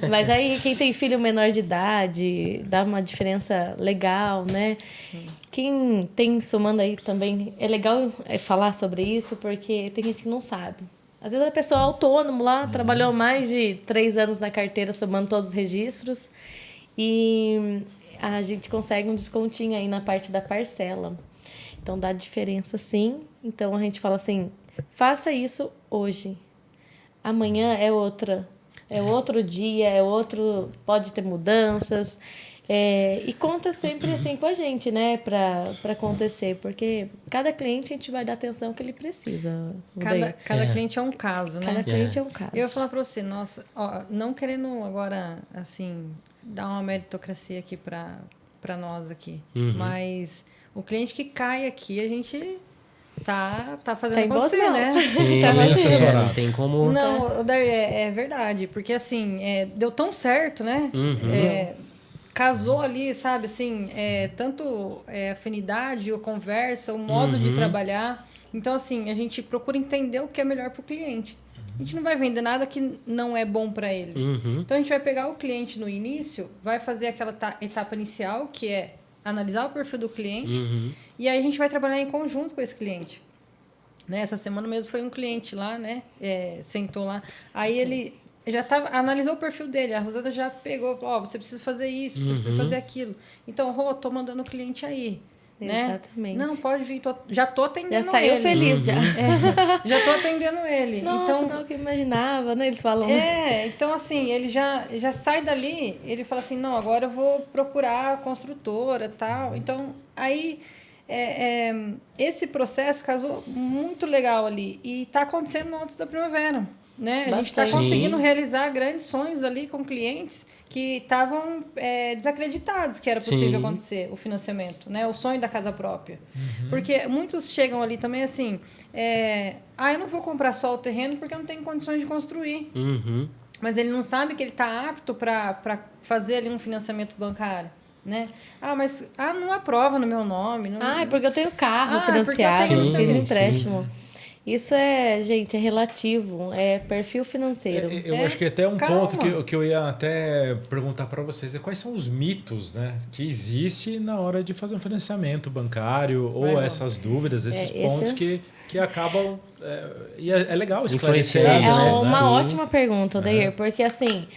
Mas aí quem tem filho menor de idade, dá uma diferença legal, né? Sim. Quem tem somando aí também, é legal falar sobre isso, porque tem gente que não sabe. Às vezes a pessoa é autônomo lá, trabalhou mais de 3 anos na carteira, somando todos os registros, e a gente consegue um descontinho aí na parte da parcela. Então, dá diferença, sim. Então, a gente fala assim, faça isso hoje. Amanhã é outro dia, pode ter mudanças. E conta sempre assim com a gente, né, para acontecer, porque cada cliente a gente vai dar a atenção que ele precisa. Cada cliente é um caso, né? Cada cliente é um caso. Eu vou falar para você, nossa, não querendo agora, assim, dar uma meritocracia aqui para nós aqui, mas o cliente que cai aqui, a gente tá fazendo acontecer, né? Sim, Tá não tem como... Não, é verdade, porque assim, deu tão certo, né? Casou ali, sabe, assim, tanto afinidade, a conversa, o modo de trabalhar. Então, assim, a gente procura entender o que é melhor para o cliente. A gente não vai vender nada que não é bom para ele. Então, a gente vai pegar o cliente no início, vai fazer aquela etapa inicial, que é analisar o perfil do cliente, e aí a gente vai trabalhar em conjunto com esse cliente. Né? Essa semana mesmo foi um cliente lá, né? Sentou lá. Aí ele... já analisou o perfil dele, a Rosana já pegou, falou, você precisa fazer isso, você precisa fazer aquilo. Então, tô mandando o cliente aí. Né? Exatamente. Não, pode vir, já tô atendendo ele. Já saiu feliz, já. Já tô atendendo ele. Nossa, então, não, que eu imaginava, né? Eles falam... então assim, ele já sai dali, ele fala assim, não, agora eu vou procurar a construtora, tal. Então, aí... esse processo casou muito legal ali. E está acontecendo no Altos da Primavera. Né? A gente está conseguindo realizar grandes sonhos ali com clientes que estavam desacreditados que era possível acontecer o financiamento, né? O sonho da casa própria. Porque muitos chegam ali também assim, eu não vou comprar só o terreno porque eu não tenho condições de construir. Mas ele não sabe que ele está apto para fazer ali um financiamento bancário. Né? Mas não aprova no meu nome. Não... é porque eu tenho carro financiado, eu tenho empréstimo. Isso gente, é relativo, é perfil financeiro. Eu acho que até um ponto que eu ia até perguntar para vocês quais são os mitos, né, que existe na hora de fazer um financiamento bancário ou essas dúvidas, esses pontos que acabam... E é legal esclarecer. É uma ótima pergunta, Odair, porque assim,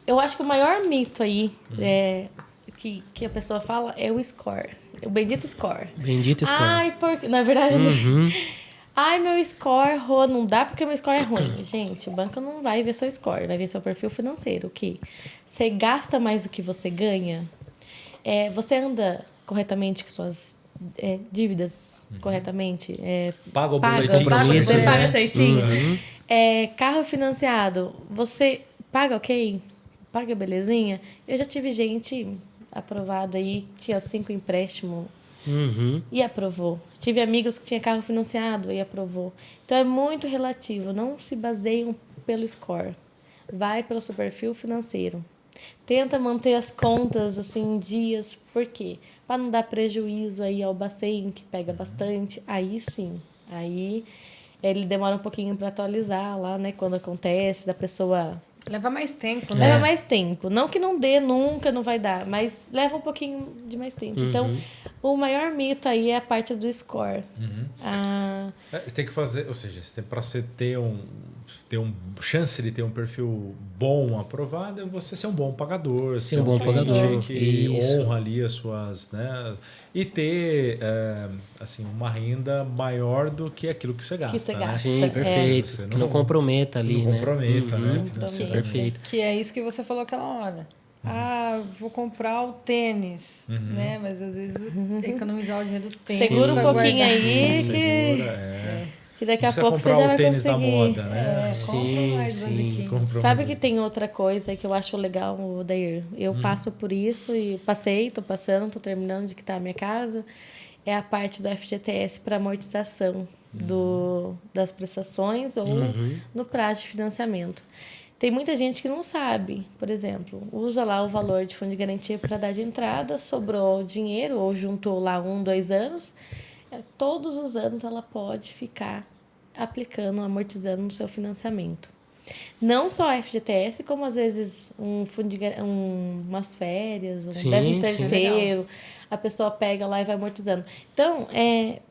eu acho que o maior mito aí que a pessoa fala é o score. O bendito score. Bendito score. Ai, porque... Na verdade... Ai, meu score, Rô, não dá porque meu score é ruim. Gente, o banco não vai ver seu score, vai ver seu perfil financeiro. O que? Você gasta mais do que você ganha? Você anda corretamente com suas dívidas corretamente? Paga o Você né? paga certinho? Carro financiado, você paga ok? Paga belezinha? Eu já tive gente aprovada aí, tinha 5 empréstimos e aprovou. Tive amigos que tinham carro financiado e aprovou. Então, é muito relativo. Não se baseiam pelo score. Vai pelo seu perfil financeiro. Tenta manter as contas assim, em dias. Por quê? Para não dar prejuízo aí ao Bacen, que pega bastante. Aí sim. Aí ele demora um pouquinho para atualizar lá, né? Quando acontece, da pessoa... Leva mais tempo, né? Leva mais tempo. Não que não dê, nunca não vai dar, mas leva um pouquinho de mais tempo. Então, o maior mito aí é a parte do score. Você tem que fazer, ou seja, para você ter chance de ter um perfil bom aprovado, é você ser um bom pagador, ser um bom pagador que honra ali as suas, né, e ter assim uma renda maior do que aquilo que você gasta. Né? Sim, perfeito. Que não comprometa ali, não comprometa, né? Perfeito. Que é isso que você falou aquela hora. Vou comprar o tênis, né? Mas às vezes economizar o dinheiro do tênis. Segura um pouquinho aí que daqui a pouco você já vai tênis conseguir. Da moda, né? Sabe que tem outra coisa que eu acho legal, Odair? Eu passo por isso e tô passando, tô terminando de quitar a minha casa. É a parte do FGTS para amortização das prestações ou no prazo de financiamento. Tem muita gente que não sabe, por exemplo, usa lá o valor de fundo de garantia para dar de entrada, sobrou dinheiro ou juntou lá 1, 2 anos, todos os anos ela pode ficar aplicando, amortizando no seu financiamento. Não só a FGTS, como às vezes umas férias, 13º, a pessoa pega lá e vai amortizando. Então,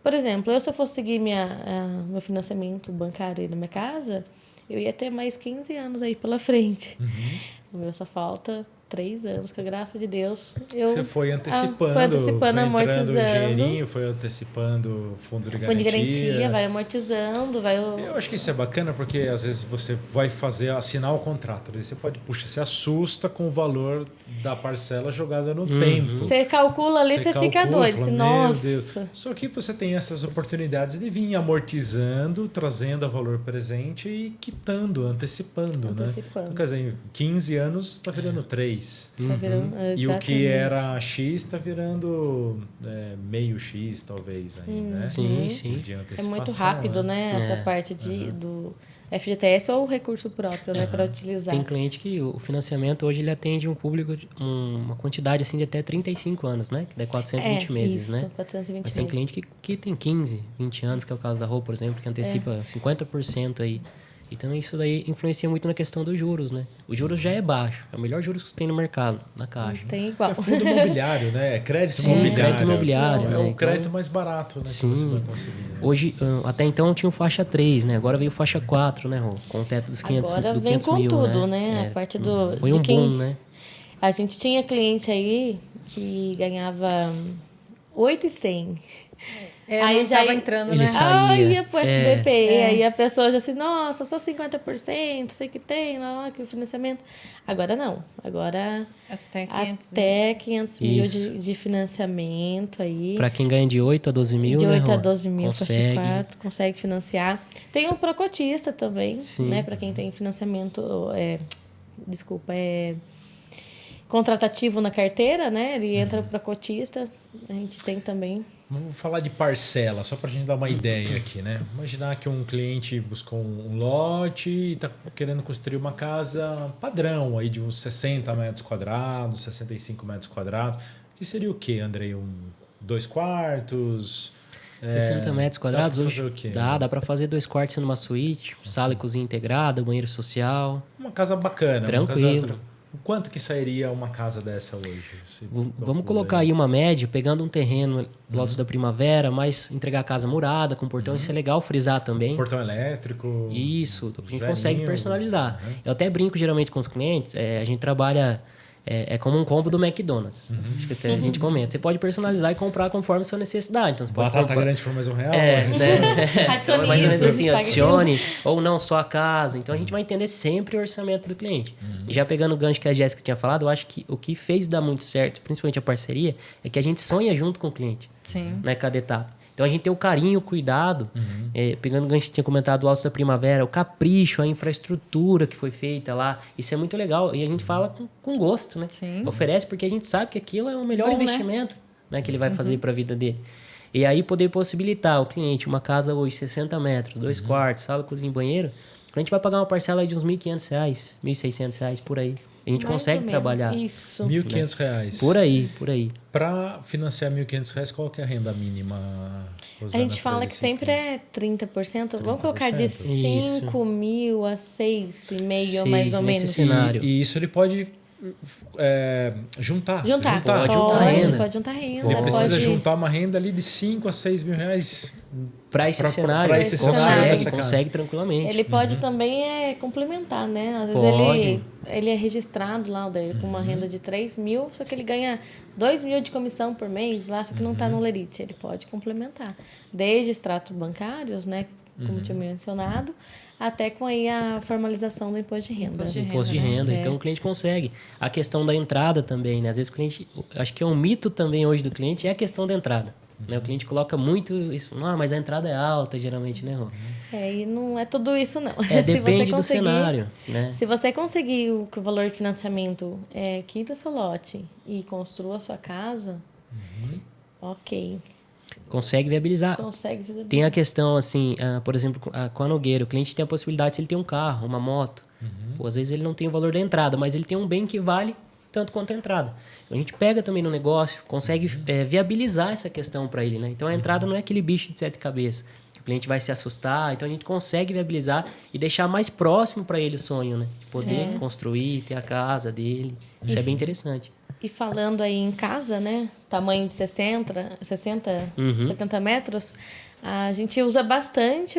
por exemplo, se eu fosse seguir meu financiamento bancário aí na minha casa, eu ia ter mais 15 anos aí pela frente. O meu só falta 3 anos, que graças a Deus você foi antecipando, amortizando. O dinheirinho, foi antecipando fundo de garantia. Fundo de garantia, vai amortizando, Eu acho que isso é bacana porque às vezes você vai assinar o contrato, daí você pode, se assusta com o valor da parcela jogada no tempo. Você calcula ali, você fica doido. Fala, nossa. Deus. Só que você tem essas oportunidades de vir amortizando, trazendo a valor presente e quitando, antecipando. Né? Então, quer dizer, em 15 anos está virando 3. Tá virando, e o que era X está virando meio X, talvez. Aí, né? Sim. É muito rápido, né? Essa parte do FGTS ou recurso próprio, né? Para utilizar. Tem cliente que o financiamento hoje ele atende um público, uma quantidade assim, de até 35 anos, né? Que dá 420 meses, né? 420 Mas tem cliente que tem 15, 20 anos, que é o caso da Rô, por exemplo, que antecipa 50% aí. Então, isso daí influencia muito na questão dos juros, né? O juros já é baixo. É o melhor juros que você tem no mercado, na Caixa. Não tem igual. É fundo imobiliário, né? É crédito imobiliário. Crédito imobiliário. É o crédito mais barato, né? Que você vai conseguir. Né? Hoje, até então, tinha o faixa 3, né? Agora veio faixa 4, né, Rô? Com o teto dos 500 mil. Agora vem com tudo, né? A parte do... Foi boom, né? A gente tinha cliente aí que ganhava 8.100. Aí já estava entrando, né? Ia pro SBP. Aí a pessoa já assim, nossa, só 50%, sei que tem, lá, que o financiamento. Agora não. Agora até 500, até 500 mil de financiamento aí. Para quem ganha de 8 a 12 mil, de 8 né, a 12 mil, consegue financiar. Tem um procotista também, né? Para quem tem financiamento, contratativo na carteira, né? Ele entra para cotista. A gente tem também. Vamos falar de parcela, só para a gente dar uma ideia aqui, né? Imaginar que um cliente buscou um lote e está querendo construir uma casa padrão aí de uns 60 metros quadrados, 65 metros quadrados. Que seria o quê, Andrei? 2 quartos? 60 metros quadrados dá hoje o quê? dá para fazer 2 quartos sendo uma suíte, sala e cozinha integrada, banheiro social. Uma casa bacana. Tranquilo. O quanto que sairia uma casa dessa hoje? Vamos colocar aí uma média, pegando um terreno, Lotus da Primavera, mas entregar a casa murada, com portão, isso é legal frisar também. Portão elétrico. Isso, a gente consegue personalizar. Eu até brinco geralmente com os clientes, a gente trabalha É como um combo do McDonald's. Acho que até a gente comenta. Você pode personalizar e comprar conforme a sua necessidade. Então, você pode Batata comprar... grande por mais R$1. Adicione mais ou menos isso, assim, paga adicione, ou não, só a casa. Então, a gente vai entender sempre o orçamento do cliente. E já pegando o gancho que a Jéssica tinha falado, eu acho que o que fez dar muito certo, principalmente a parceria, é que a gente sonha junto com o cliente. Sim. Né, cada etapa. Então, a gente tem o carinho, o cuidado. Pegando o gancho que tinha comentado, o Alto da Primavera, o capricho, a infraestrutura que foi feita lá. Isso é muito legal. E a gente fala com gosto, né? Sim. Oferece porque a gente sabe que aquilo é o melhor Bom, né? investimento, né, que ele vai fazer para a vida dele. E aí poder possibilitar ao cliente uma casa hoje, 60 metros, 2 quartos, sala, cozinha e banheiro, a gente vai pagar uma parcela aí de uns R$1.500, R$1.600 por aí. A gente Mais consegue ou menos. trabalhar. Isso. R$1.500. Por aí. Para financiar R$1.500, qual que é a renda mínima? A gente fala que sempre é 30%. Vamos colocar de 5 mil a 6,5 mais ou menos. Nesse cenário. E isso ele pode juntar. Pode juntar renda. Pode juntar renda. Ele precisa pode... juntar uma renda ali de 5 a 6 mil reais. Para esse cenário, esse cenário dessa consegue casa. tranquilamente. Ele pode também complementar, né? Às vezes Pode. ele é registrado lá com uma renda de 3 mil, só que ele ganha 2 mil de comissão por mês lá, só que não está no Lerite. Ele pode complementar. Desde extratos bancários, né? Como tinha mencionado, até com aí a formalização do imposto de renda. Imposto de renda. Né? Então o cliente consegue. A questão da entrada também, né? Às vezes o cliente... Acho que é um mito também hoje do cliente, é a questão da entrada. Né? O cliente coloca muito isso. Mas a entrada é alta, geralmente, né, Rô? E não é tudo isso, não. Depende do cenário, né? Se você conseguir que o valor de financiamento quita seu lote e construa a sua casa, ok. Consegue viabilizar. Tem a questão, assim, por exemplo, com a Nogueira, o cliente tem a possibilidade, se ele tem um carro, uma moto, pô, às vezes ele não tem o valor da entrada, mas ele tem um bem que vale tanto quanto a entrada. Então, a gente pega também no negócio, consegue viabilizar essa questão para ele, né? Então, a entrada não é aquele bicho de 7 cabeças. O cliente vai se assustar, então a gente consegue viabilizar e deixar mais próximo para ele o sonho, né? Poder construir, ter a casa dele. Isso é bem interessante. E falando aí em casa, né? Tamanho de 70 metros, a gente usa bastante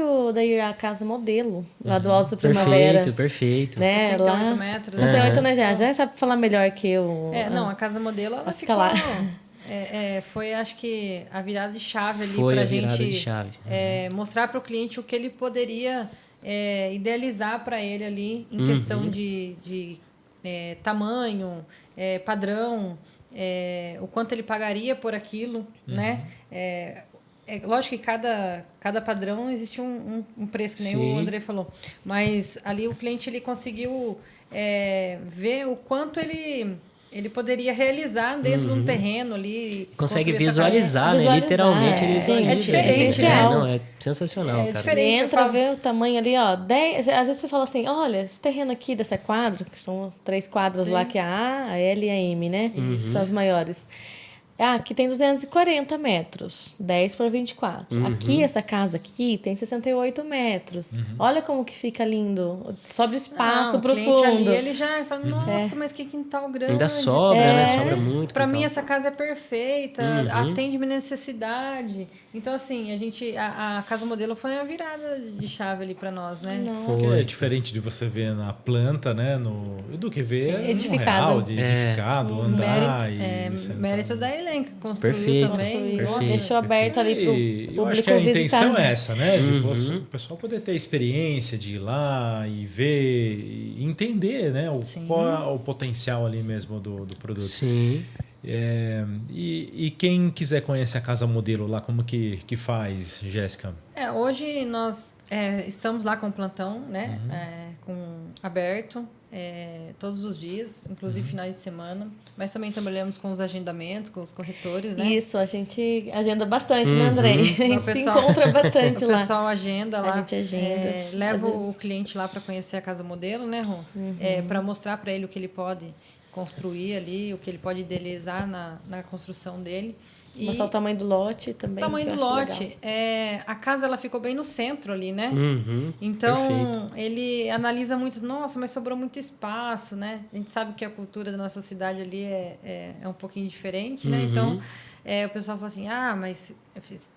a casa modelo, lá do Alto da Primavera. Perfeito. Né? 68 metros. 68, né? Já sabe falar melhor que eu. Não, a casa modelo, ela ficou... lá. Foi, acho que, a virada de chave ali Foi pra a virada gente de chave. mostrar para o cliente o que ele poderia idealizar para ele ali em questão de tamanho, padrão, o quanto ele pagaria por aquilo, né? Lógico que cada padrão existe um preço, que nem o André falou. Mas ali o cliente ele conseguiu ver o quanto ele poderia realizar dentro de um terreno ali. Consegue visualizar, né? Literalmente ele visualiza. É diferente. É sensacional, cara. Diferente. Entra, vê o tamanho ali, ó. 10, às vezes você fala assim, olha, esse terreno aqui dessa quadra, que são 3 quadras lá, que é a A, a L e a M, né? São as maiores. Aqui tem 240 metros, 10 para 24. Aqui, essa casa aqui, tem 68 metros. Olha como que fica lindo. Sobra espaço pro fundo. Ali, ele já fala, nossa, mas que quintal grande. Ainda sobra, né? Sobra muito. Para mim, essa casa é perfeita, atende minha necessidade. Então, assim, a casa modelo foi uma virada de chave ali para nós, né? Foi. É diferente de você ver na planta, né? Do que ver edificado. Edificado, andar mérito da Helen, que construiu também. Perfeito. Deixou aberto ali pro público. Eu acho que a intenção é essa, né? De o pessoal poder ter experiência de ir lá e ver, e entender, né? Qual é o potencial ali mesmo do produto. Sim. E quem quiser conhecer a casa modelo lá, como que faz, Jéssica? Hoje nós estamos lá com o plantão, né? Aberto. Todos os dias, inclusive finais de semana, mas também trabalhamos com os agendamentos, com os corretores, né? Isso, a gente agenda bastante, né, André? A gente se encontra bastante lá. O pessoal agenda lá. A gente agenda. Leva o cliente lá para conhecer a casa modelo, né, Ron? Para mostrar para ele o que ele pode construir ali, o que ele pode idealizar na construção dele. Mostrar o tamanho do lote também. O tamanho do lote. A casa ela ficou bem no centro ali, né? Então, perfeito. ele analisa muito, nossa, mas sobrou muito espaço, né? A gente sabe que a cultura da nossa cidade ali é um pouquinho diferente, né? Então, o pessoal fala assim, mas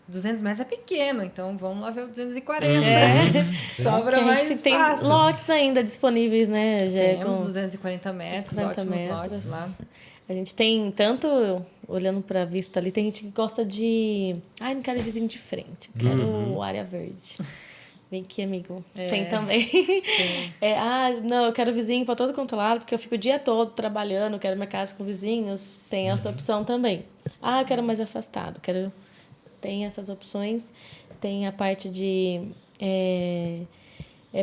200 metros é pequeno, então vamos lá ver o 240. Sobra mais espaço. Tem lotes ainda disponíveis, né? Temos 240 metros, ótimos lotes lá. A gente tem tanto, olhando para a vista ali, tem gente que gosta de... não quero vizinho de frente, quero área verde. Vem aqui, amigo. Tem também. Não, eu quero vizinho para todo quanto lado, porque eu fico o dia todo trabalhando, quero minha casa com vizinhos. Tem essa opção também. Eu quero mais afastado. Tem essas opções. Tem a parte de...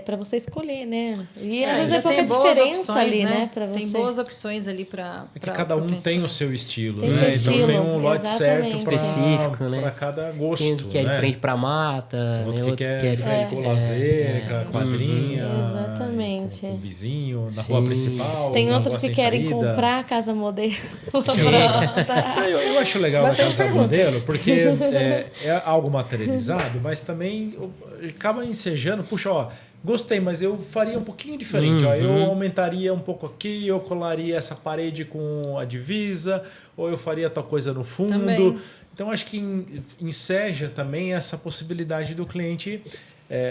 para você escolher, né? E às vezes é pouca diferença opções, ali, né? Para você. Tem boas opções ali para. É que cada um tem o seu estilo, tem né? Seu estilo, então tem um lote certo específico, né? Para cada gosto. Tem que quer né? ir frente para mata, outro né? que quer frente com lazer, com a quadrinha, exatamente. Com o vizinho, na rua principal. Tem outros que querem comprar a casa modelo. Eu acho legal a casa modelo, porque é algo materializado, mas também acaba ensejando. Puxa, gostei, mas eu faria um pouquinho diferente. Eu aumentaria um pouco aqui, eu colaria essa parede com a divisa, ou eu faria tal coisa no fundo. Também. Então, acho que enseja também essa possibilidade do cliente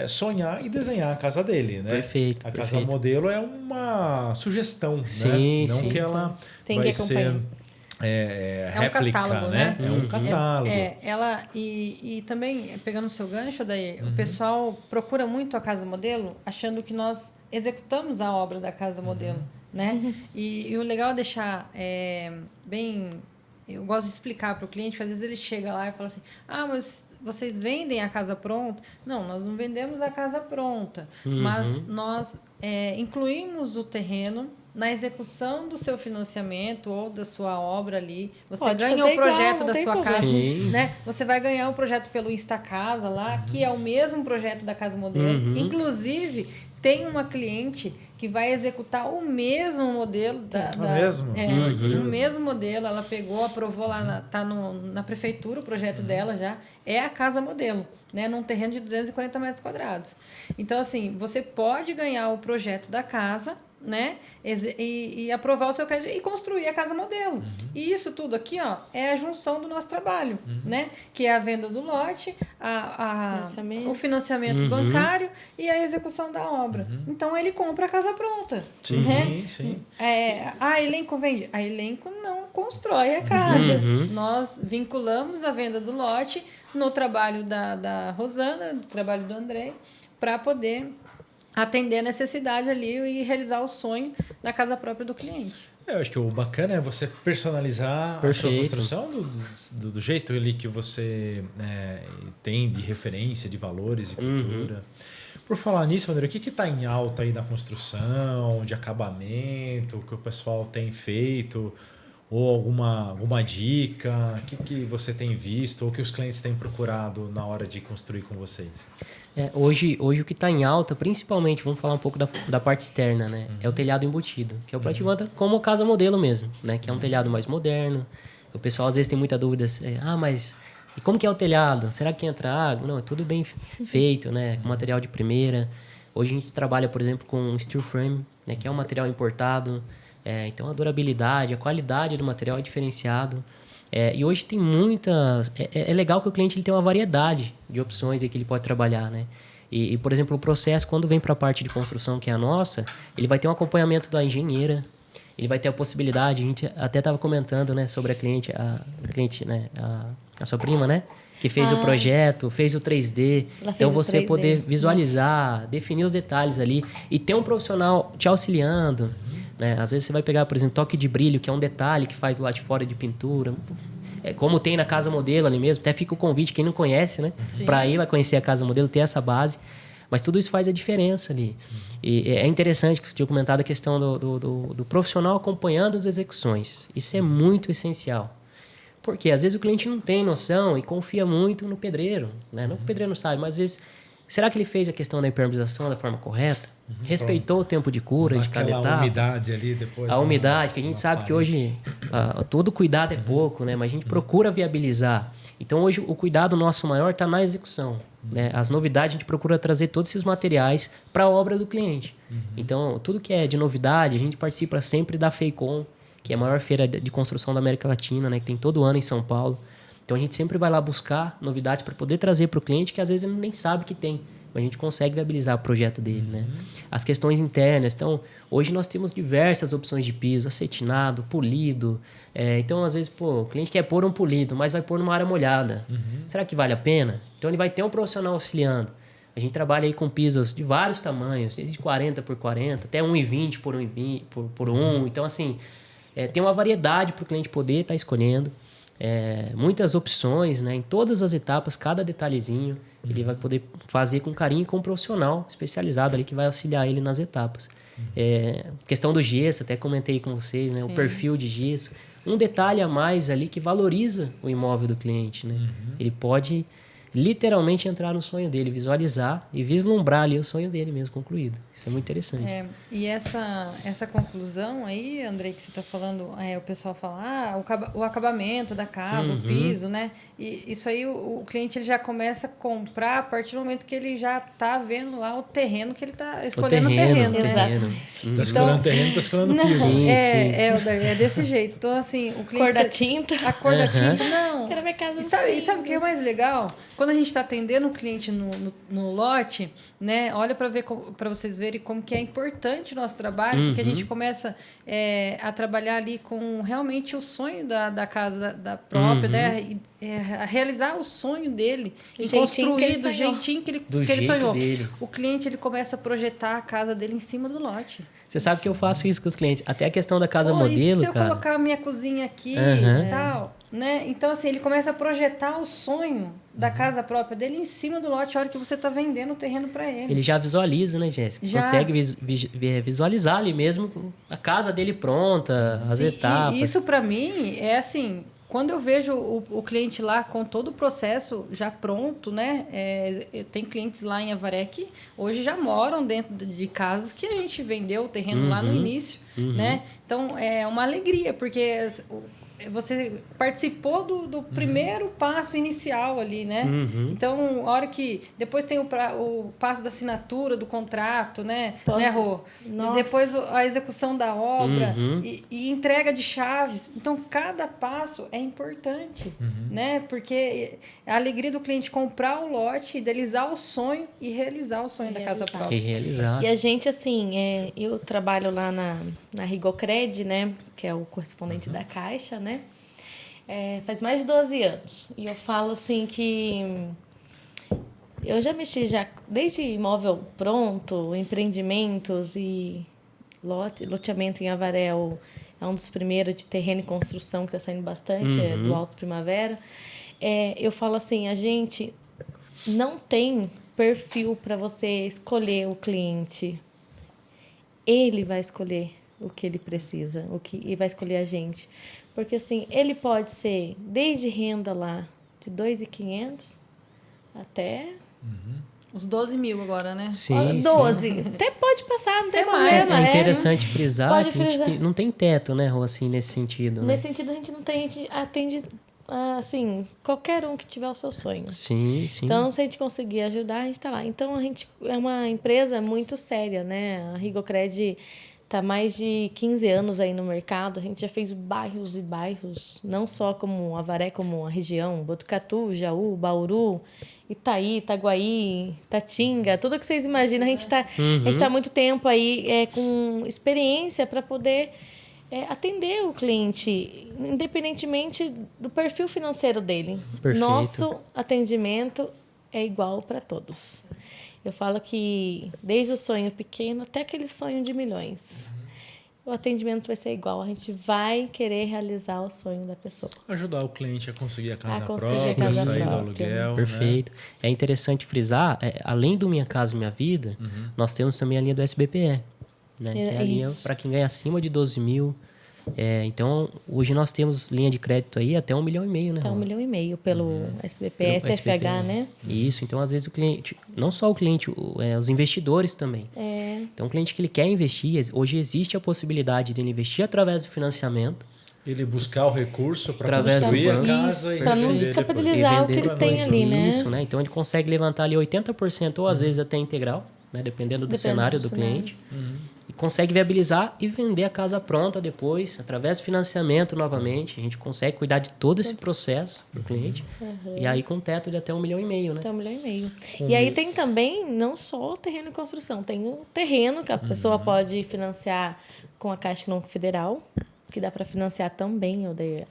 sonhar e desenhar a casa dele. Né? Perfeito. A casa modelo é uma sugestão, sim, né? Não sim. que ela tem vai que acompanhar. Réplica, um catálogo, né? É um catálogo. Ela e também, pegando o seu gancho, daí, o pessoal procura muito a casa modelo achando que nós executamos a obra da casa modelo, né? E o legal é deixar bem... Eu gosto de explicar para o cliente, porque às vezes ele chega lá e fala assim, mas vocês vendem a casa pronta? Não, nós não vendemos a casa pronta, mas nós incluímos o terreno na execução do seu financiamento ou da sua obra ali. Você ganha o projeto da sua casa, né? Você vai ganhar um projeto pelo Instacasa lá, que é o mesmo projeto da Casa Modelo. Inclusive, tem uma cliente que vai executar o mesmo modelo o mesmo modelo. Ela pegou, aprovou lá, tá na prefeitura o projeto dela já. É a Casa Modelo, né? Num terreno de 240 metros quadrados. Então, assim, você pode ganhar o projeto da casa, né? E aprovar o seu crédito e construir a casa modelo. E isso tudo aqui, é a junção do nosso trabalho, né? Que é a venda do lote, o financiamento bancário e a execução da obra. Então, ele compra a casa pronta. Sim, né? sim. A Elenco vende. A Elenco não constrói a casa. Nós vinculamos a venda do lote no trabalho da Rosana, no trabalho do André, para poder atender a necessidade ali e realizar o sonho da casa própria do cliente. Eu acho que o bacana é você personalizar a sua construção do jeito ali que você tem de referência, de valores, de cultura. Por falar nisso, André, o que está em alta aí na construção, de acabamento, que o pessoal tem feito, ou alguma dica, o que você tem visto, ou que os clientes têm procurado na hora de construir com vocês? Hoje o que está em alta, principalmente, vamos falar um pouco da parte externa, né? É o telhado embutido, que é o plativanta como casa modelo mesmo, né? Que é um telhado mais moderno. O pessoal às vezes tem muita dúvida, mas e como que é o telhado? Será que entra água? Não, é tudo bem feito, né? Com material de primeira. Hoje a gente trabalha, por exemplo, com steel frame, né? Que é um material importado. Então a durabilidade, a qualidade do material é diferenciado. E hoje tem muitas... É legal que o cliente ele tem uma variedade de opções aí que ele pode trabalhar, né? E, por exemplo, o processo, quando vem para a parte de construção, que é a nossa, ele vai ter um acompanhamento da engenheira, ele vai ter a possibilidade, a gente até estava comentando, né, sobre a cliente, né, a sua prima, né? Que fez o projeto, fez o 3D. Então, você 3D. Poder visualizar, definir os detalhes ali e ter um profissional te auxiliando. Né? Às vezes você vai pegar, por exemplo, toque de brilho, que é um detalhe que faz do lado de fora de pintura. Como tem na Casa Modelo ali mesmo. Até fica o convite, quem não conhece, né? Para ir lá conhecer a Casa Modelo, ter essa base. Mas tudo isso faz a diferença ali. E é interessante que você tinha comentado a questão do profissional acompanhando as execuções. Isso é muito essencial. Porque às vezes o cliente não tem noção e confia muito no pedreiro. Né? Não que o pedreiro não sabe, mas às vezes... Será que ele fez a questão da impermeabilização da forma correta? Respeitou o tempo de cura de cada etapa? A umidade ali depois. A umidade, que a gente sabe que hoje todo cuidado é pouco, né? Mas a gente procura viabilizar. Então hoje o cuidado nosso maior está na execução. Né? As novidades a gente procura trazer todos esses materiais para a obra do cliente. Então tudo que é de novidade a gente participa sempre da FEICOM, que é a maior feira de construção da América Latina, né? Que tem todo ano em São Paulo. Então a gente sempre vai lá buscar novidades para poder trazer para o cliente que às vezes ele nem sabe que tem. A gente consegue viabilizar o projeto dele, né? As questões internas. Então, hoje nós temos diversas opções de piso, acetinado, polido. Então, às vezes, o cliente quer pôr um polido, mas vai pôr numa área molhada. Será que vale a pena? Então, ele vai ter um profissional auxiliando. A gente trabalha aí com pisos de vários tamanhos, desde 40 por 40, até 1,20 por 1,20 por 1. Então, assim, tem uma variedade para o cliente poder estar escolhendo. Muitas opções, né? Em todas as etapas, cada detalhezinho, ele vai poder fazer com carinho e com um profissional especializado ali que vai auxiliar ele nas etapas. Questão do gesso, até comentei com vocês, né? O perfil de gesso. Um detalhe a mais ali que valoriza o imóvel do cliente, né? Ele pode literalmente entrar no sonho dele, visualizar e vislumbrar ali o sonho dele mesmo concluído. Isso é muito interessante. E essa conclusão aí, Andrei, que você está falando, o pessoal fala, o acabamento da casa, o piso, né? E isso aí o cliente ele já começa a comprar a partir do momento que ele já está vendo lá o terreno que ele está escolhendo o terreno, né? Exato. Está escolhendo o terreno, está escolhendo o piso. É desse jeito. Então, assim, o cliente... Cor da tinta. A cor da tinta, não. Quero minha casa E sabe o que é mais legal? Quando a gente está atendendo o cliente no lote, né? Olha para vocês verem como que é importante o nosso trabalho, porque a gente começa a trabalhar ali com realmente o sonho da casa da própria, né? A realizar o sonho dele, e construir do jeitinho que ele sonhou. Dele. O cliente ele começa a projetar a casa dele em cima do lote. Você sabe que eu faço isso com os clientes. Até a questão da casa modelo, e se eu cara. colocar a minha cozinha aqui e tal, né? Então, assim, ele começa a projetar o sonho da casa própria dele em cima do lote a hora que você está vendendo o terreno para ele. Ele já visualiza, né, Jéssica? Consegue visualizar ali mesmo a casa dele pronta, as etapas. E isso, para mim, é assim... Quando eu vejo o cliente lá com todo o processo já pronto, né? Tem clientes lá em Avaré que hoje já moram dentro de casas que a gente vendeu o terreno lá no início, né? Então, é uma alegria, porque você participou do primeiro passo inicial ali, né? Então, a hora que... Depois tem o passo da assinatura, do contrato, né? Né, Rô? Depois a execução da obra e entrega de chaves. Então, cada passo é importante, né? Porque a alegria do cliente comprar o lote, idealizar o sonho e realizar o sonho da casa própria. E realizar. E a gente, assim, eu trabalho lá na Rigocred, né? Que é o correspondente da Caixa, né? Faz mais de 12 anos. E eu falo, assim, que eu já mexi desde imóvel pronto, empreendimentos e loteamento em Avaré é um dos primeiros de terreno e construção que está saindo bastante, do Altos Primavera. Eu falo assim, a gente não tem perfil para você escolher o cliente. Ele vai escolher o que ele precisa, e vai escolher a gente. Porque, assim, ele pode ser desde renda lá de 2.500 até... Os 12 mil agora, né? Sim, 12. sim. Até pode passar, não tem É mais. problema. É interessante frisar Pode que a gente frisar. não tem teto, né, Rô, assim, nesse sentido. Né? Nesse sentido, a gente não tem... A gente atende, assim, qualquer um que tiver o seu sonho. Sim, sim. Então, se a gente conseguir ajudar, a gente está lá. Então, a gente é uma empresa muito séria, né? A Rigocred está há mais de 15 anos aí no mercado. A gente já fez bairros e bairros, não só como Avaré, como a região, Botucatu, Jaú, Bauru, Itaí, Itaguaí, Tatinga, tudo que vocês imaginam. A gente está há muito tempo aí com experiência para poder atender o cliente, independentemente do perfil financeiro dele. Perfeito. Nosso atendimento é igual para todos. Eu falo que desde o sonho pequeno até aquele sonho de milhões, o atendimento vai ser igual. A gente vai querer realizar o sonho da pessoa. Ajudar o cliente a conseguir a casa conseguir própria, a casa sair do própria. aluguel. Perfeito. Né? É interessante frisar, além do Minha Casa Minha Vida, nós temos também a linha do SBPE, né? Que é a linha para quem ganha acima de 12 mil. Então, hoje nós temos linha de crédito aí até 1,5 milhão, né? Até 1,5 milhão pelo SBPE, Pelo SFH, né? Isso, então às vezes o cliente, não só o cliente, os investidores também. Então o cliente que ele quer investir, hoje existe a possibilidade de ele investir através do financiamento. Ele buscar o recurso para Através construir do a banco. casa Para não revender descapitalizar o que ele tem ali, né? Isso, né? Então ele consegue levantar ali 80% ou às vezes até integral, né? Dependendo do cenário do cliente. E consegue viabilizar e vender a casa pronta depois, através do financiamento novamente. A gente consegue cuidar de todo esse processo do cliente. E aí com teto de até 1,5 milhão, né? Até 1,5 milhão. E aí tem também, não só o terreno em construção, tem o terreno que a pessoa pode financiar com a Caixa Econômica Federal, que dá para financiar também.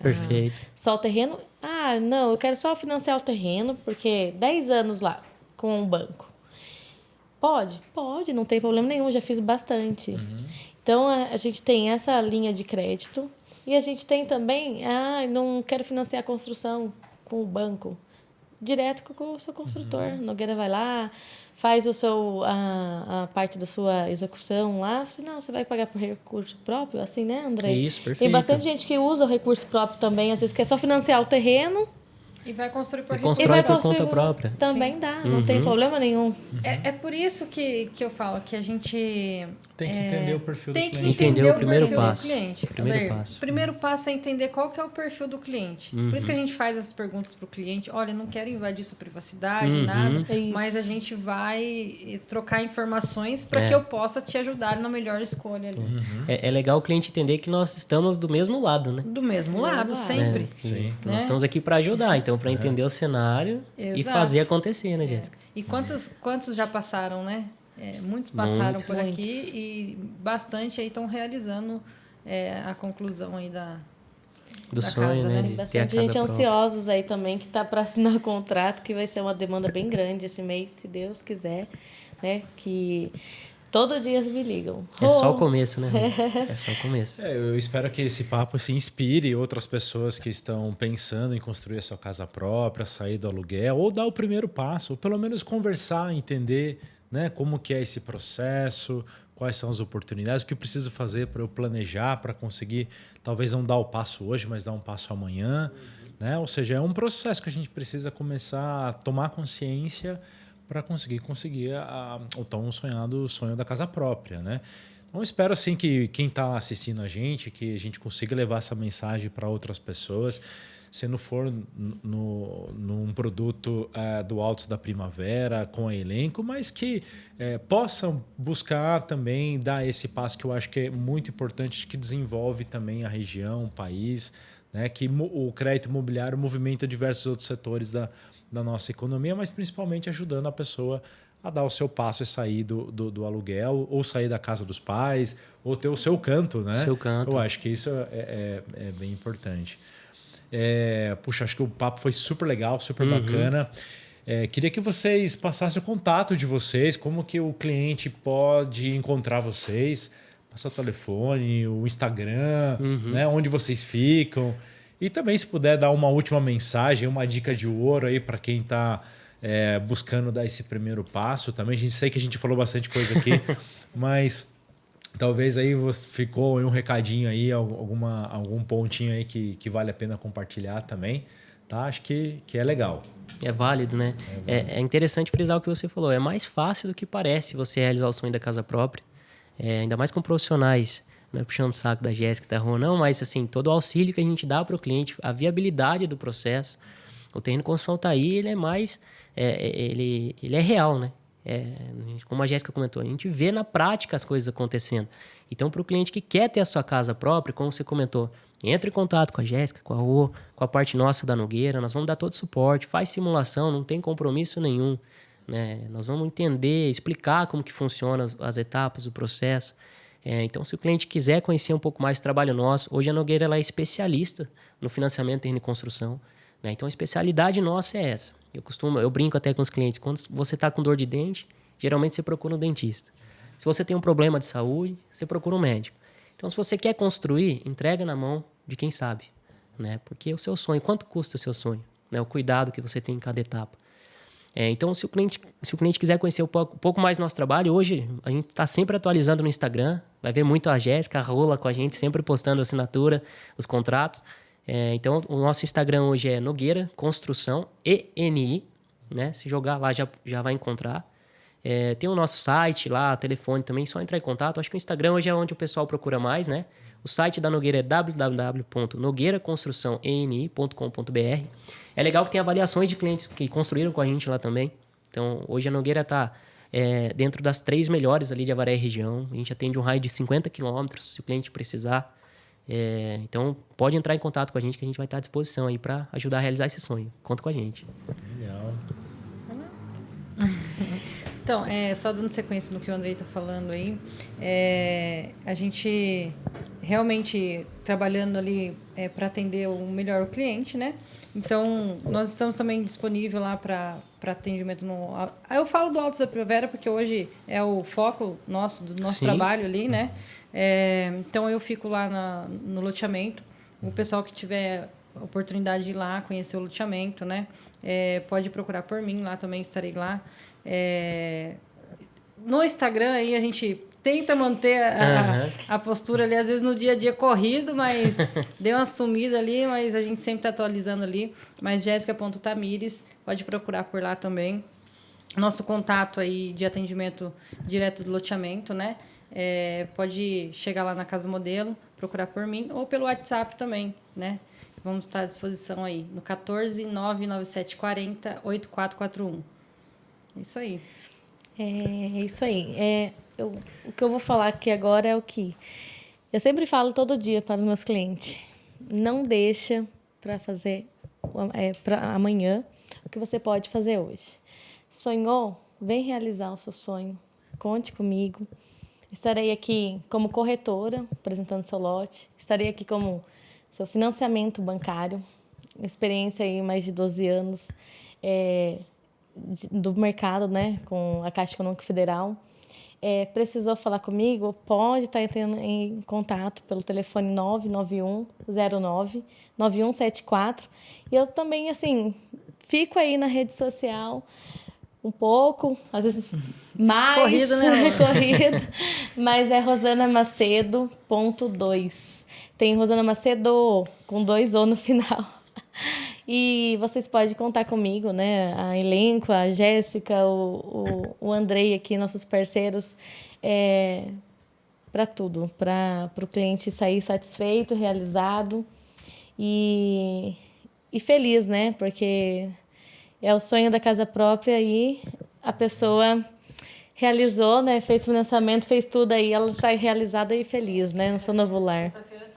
Perfeito. Só o terreno. Ah, não, eu quero só financiar o terreno, porque 10 anos lá com um banco. Pode, não tem problema nenhum, já fiz bastante. Então, a gente tem essa linha de crédito e a gente tem também, não quero financiar a construção com o banco, direto com o seu construtor. Nogueira vai lá, faz a parte da sua execução lá, você vai pagar por recurso próprio, assim, né, André? Isso, perfeito. Tem bastante gente que usa o recurso próprio também, às vezes quer só financiar o terreno. E vai construir por E recurso. constrói por conta própria. Também dá, não tem problema nenhum. É por isso que eu falo que a gente... Tem que entender o perfil do Tem que cliente. entender o o primeiro perfil passo. do cliente. O primeiro passo é entender qual que é o perfil do cliente. Por isso que a gente faz essas perguntas para o cliente. Olha, não quero invadir sua privacidade, nada, mas a gente vai trocar informações para que eu possa te ajudar na melhor escolha ali. É legal o cliente entender que nós estamos do mesmo lado, né? Do mesmo lado, sempre. Sim. Nós estamos aqui para ajudar, então, para entender o cenário e Exato. fazer acontecer, né, Jéssica? E quantos já passaram, né? Muitos passaram por aqui Muitos. e bastante aí estão realizando a conclusão aí Do da sonho, casa, né? né? De ter a Bastante casa gente própria. ansiosos aí também, que tá para assinar o contrato, que vai ser uma demanda bem grande esse mês, se Deus quiser, né? Que todo dia eles me ligam. É só o começo, né? É só o começo. Eu espero que esse papo assim, inspire outras pessoas que estão pensando em construir a sua casa própria, sair do aluguel, ou dar o primeiro passo, ou pelo menos conversar, entender, né, como que é esse processo, quais são as oportunidades, o que eu preciso fazer para eu planejar, para conseguir, talvez não dar o passo hoje, mas dar um passo amanhã. Né? Ou seja, é um processo que a gente precisa começar a tomar consciência para conseguir o tão sonhado sonho da casa própria, né? Então, eu espero assim que quem está assistindo a gente, que a gente consiga levar essa mensagem para outras pessoas, se não for num produto do Altos da Primavera, com a elenco, mas que possam buscar também dar esse passo que eu acho que é muito importante, que desenvolve também a região, o país, né? Que o crédito imobiliário movimenta diversos outros setores da nossa economia, mas principalmente ajudando a pessoa a dar o seu passo e sair do aluguel, ou sair da casa dos pais, ou ter o seu canto, né? Seu canto. Eu acho que isso é bem importante. Puxa, acho que o papo foi super legal, super bacana. Queria que vocês passassem o contato de vocês, como que o cliente pode encontrar vocês, passar o telefone, o Instagram, né? Onde vocês ficam. E também, se puder, dar uma última mensagem, uma dica de ouro aí para quem está buscando dar esse primeiro passo também. Sei que a gente falou bastante coisa aqui, mas talvez aí ficou um recadinho aí, algum pontinho aí que vale a pena compartilhar também. Tá? Acho que é legal. É válido, né? É interessante frisar o que você falou. É mais fácil do que parece você realizar o sonho da casa própria. Ainda mais com profissionais. Não é puxando o saco da Jéssica, da Rô, não, mas assim, todo o auxílio que a gente dá para o cliente, a viabilidade do processo. O terreno de construção está aí, ele é mais... ele é real, né? Como a Jéssica comentou, a gente vê na prática as coisas acontecendo. Então, para o cliente que quer ter a sua casa própria, como você comentou, entre em contato com a Jéssica, com a Rô, com a parte nossa da Nogueira, nós vamos dar todo o suporte, faz simulação, não tem compromisso nenhum. Né? Nós vamos entender, explicar como que funcionam as etapas, o processo. Então, se o cliente quiser conhecer um pouco mais do trabalho nosso, hoje a Nogueira ela é especialista no financiamento de terreno e construção. Né? Então, a especialidade nossa é essa. Eu brinco até com os clientes, quando você está com dor de dente, geralmente você procura um dentista. Se você tem um problema de saúde, você procura um médico. Então, se você quer construir, entrega na mão de quem sabe. Né? Porque é o seu sonho, quanto custa o seu sonho? Né? O cuidado que você tem em cada etapa. Então, se o cliente quiser conhecer um pouco mais do nosso trabalho, hoje a gente está sempre atualizando no Instagram, vai ver muito a Jéssica, a Rola com a gente, sempre postando a assinatura, os contratos. Então, o nosso Instagram hoje é Nogueira Construção, ENI, né? Se jogar lá já vai encontrar. Tem o nosso site lá, telefone também, só entrar em contato. Acho que o Instagram hoje é onde o pessoal procura mais, né? O site da Nogueira é www.nogueiraconstruçãoeni.com.br. É legal que tem avaliações de clientes que construíram com a gente lá também. Então, hoje a Nogueira está dentro das 3 melhores ali de Avaré e região. A gente atende um raio de 50 quilômetros, se o cliente precisar. Então, pode entrar em contato com a gente, que a gente vai estar à disposição aí para ajudar a realizar esse sonho. Conta com a gente. Legal. Então, só dando sequência no que o Andrei está falando aí, a gente realmente trabalhando ali para atender melhor o cliente, né? Então, nós estamos também disponíveis lá para atendimento no... Eu falo do Altos da Primavera porque hoje é o foco do nosso Sim. trabalho ali, né? Então, eu fico lá no loteamento. O pessoal que tiver oportunidade de ir lá, conhecer o loteamento, né? Pode procurar por mim, lá também estarei lá. No Instagram aí a gente tenta manter a postura ali, às vezes no dia a dia corrido, mas deu uma sumida ali, mas a gente sempre está atualizando ali. Mas Jéssica.Tamires, pode procurar por lá também. Nosso contato aí de atendimento direto do loteamento, né? Pode chegar lá na Casa Modelo, procurar por mim, ou pelo WhatsApp também, né? Vamos estar à disposição aí, no 14 99740 8441. É isso aí. É isso aí. O que eu vou falar aqui agora é o que eu sempre falo todo dia para os meus clientes. Não deixa para fazer para amanhã o que você pode fazer hoje. Sonhou? Vem realizar o seu sonho. Conte comigo. Estarei aqui como corretora, apresentando seu lote. Estarei aqui como seu financiamento bancário. Experiência aí mais de 12 anos do mercado, né, com a Caixa Econômica Federal. Precisou falar comigo? Pode estar entrando em contato pelo telefone 99109-9174. E eu também, assim, fico aí na rede social um pouco, às vezes mais. Corrido, né? Corrido. Mas é Rosana Macedo.2. Tem Rosana Macedo com 2 O no final. E vocês podem contar comigo, né? A elenco, a Jéssica, o Andrei aqui, nossos parceiros, para tudo, para o cliente sair satisfeito, realizado e feliz, né? Porque é o sonho da casa própria e a pessoa realizou, né? Fez financiamento, fez tudo aí, ela sai realizada e feliz, né? No seu novo lar.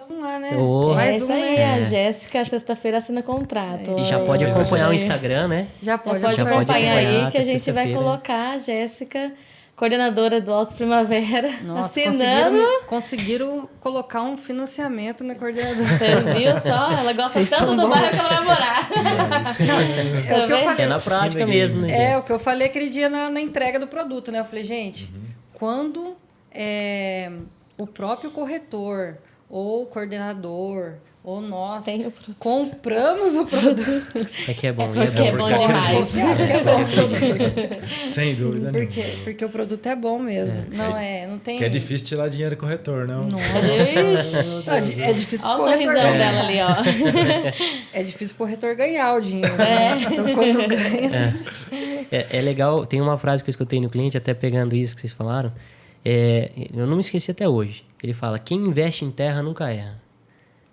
Vamos lá, né? Mais isso aí, a Jéssica, sexta-feira, assina contrato. E já pode acompanhar o Instagram, né? Já pode acompanhar aí, que a até gente vai colocar a Jéssica, coordenadora do Altos Primavera, Nossa, assinando. conseguiram colocar um financiamento na coordenadora. Você viu só? Ela gosta Vocês tanto são do bons. bairro que ela vai morar. É o que eu falei. É na prática mesmo, né? O que eu falei aquele dia na entrega do produto, né? Eu falei, gente, quando o próprio corretor ou coordenador ou nós compramos o produto. É que é bom. Porque é bom demais. Sem dúvida nenhuma. Porque o produto é bom mesmo. Não tem... Que é difícil tirar dinheiro corretor, não? Nossa. É difícil Olha pro o corretor sorrisão ganhar. dela ali, ó. É difícil pro corretor ganhar o dinheiro. Né? Então, quando ganha... É legal, tem uma frase que eu escutei no cliente, até pegando isso que vocês falaram. Eu não me esqueci até hoje. Ele fala, quem investe em terra nunca erra.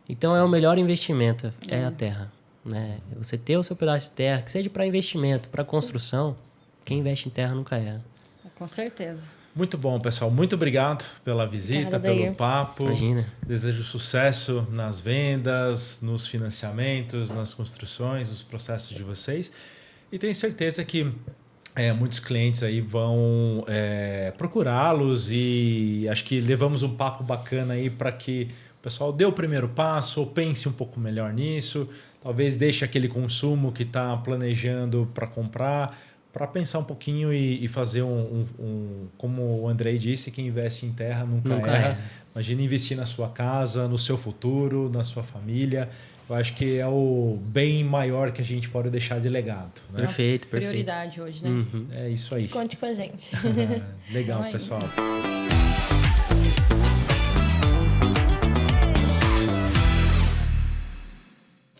Então, é o melhor investimento, é a terra. Né? Você ter o seu pedaço de terra, que seja para investimento, para construção, quem investe em terra nunca erra. Com certeza. Muito bom, pessoal. Muito obrigado pela visita, pelo papo. Imagina. Desejo sucesso nas vendas, nos financiamentos, nas construções, nos processos de vocês. E tenho certeza que muitos clientes aí vão procurá-los e acho que levamos um papo bacana aí para que o pessoal dê o primeiro passo ou pense um pouco melhor nisso, talvez deixe aquele consumo que está planejando para comprar, para pensar um pouquinho e fazer como o Andrei disse, quem investe em terra nunca erra. Imagina investir na sua casa, no seu futuro, na sua família. Eu acho que é o bem maior que a gente pode deixar de legado. Né? Perfeito. Prioridade hoje, né? É isso aí. Conte com a gente. Legal, Então é pessoal. isso.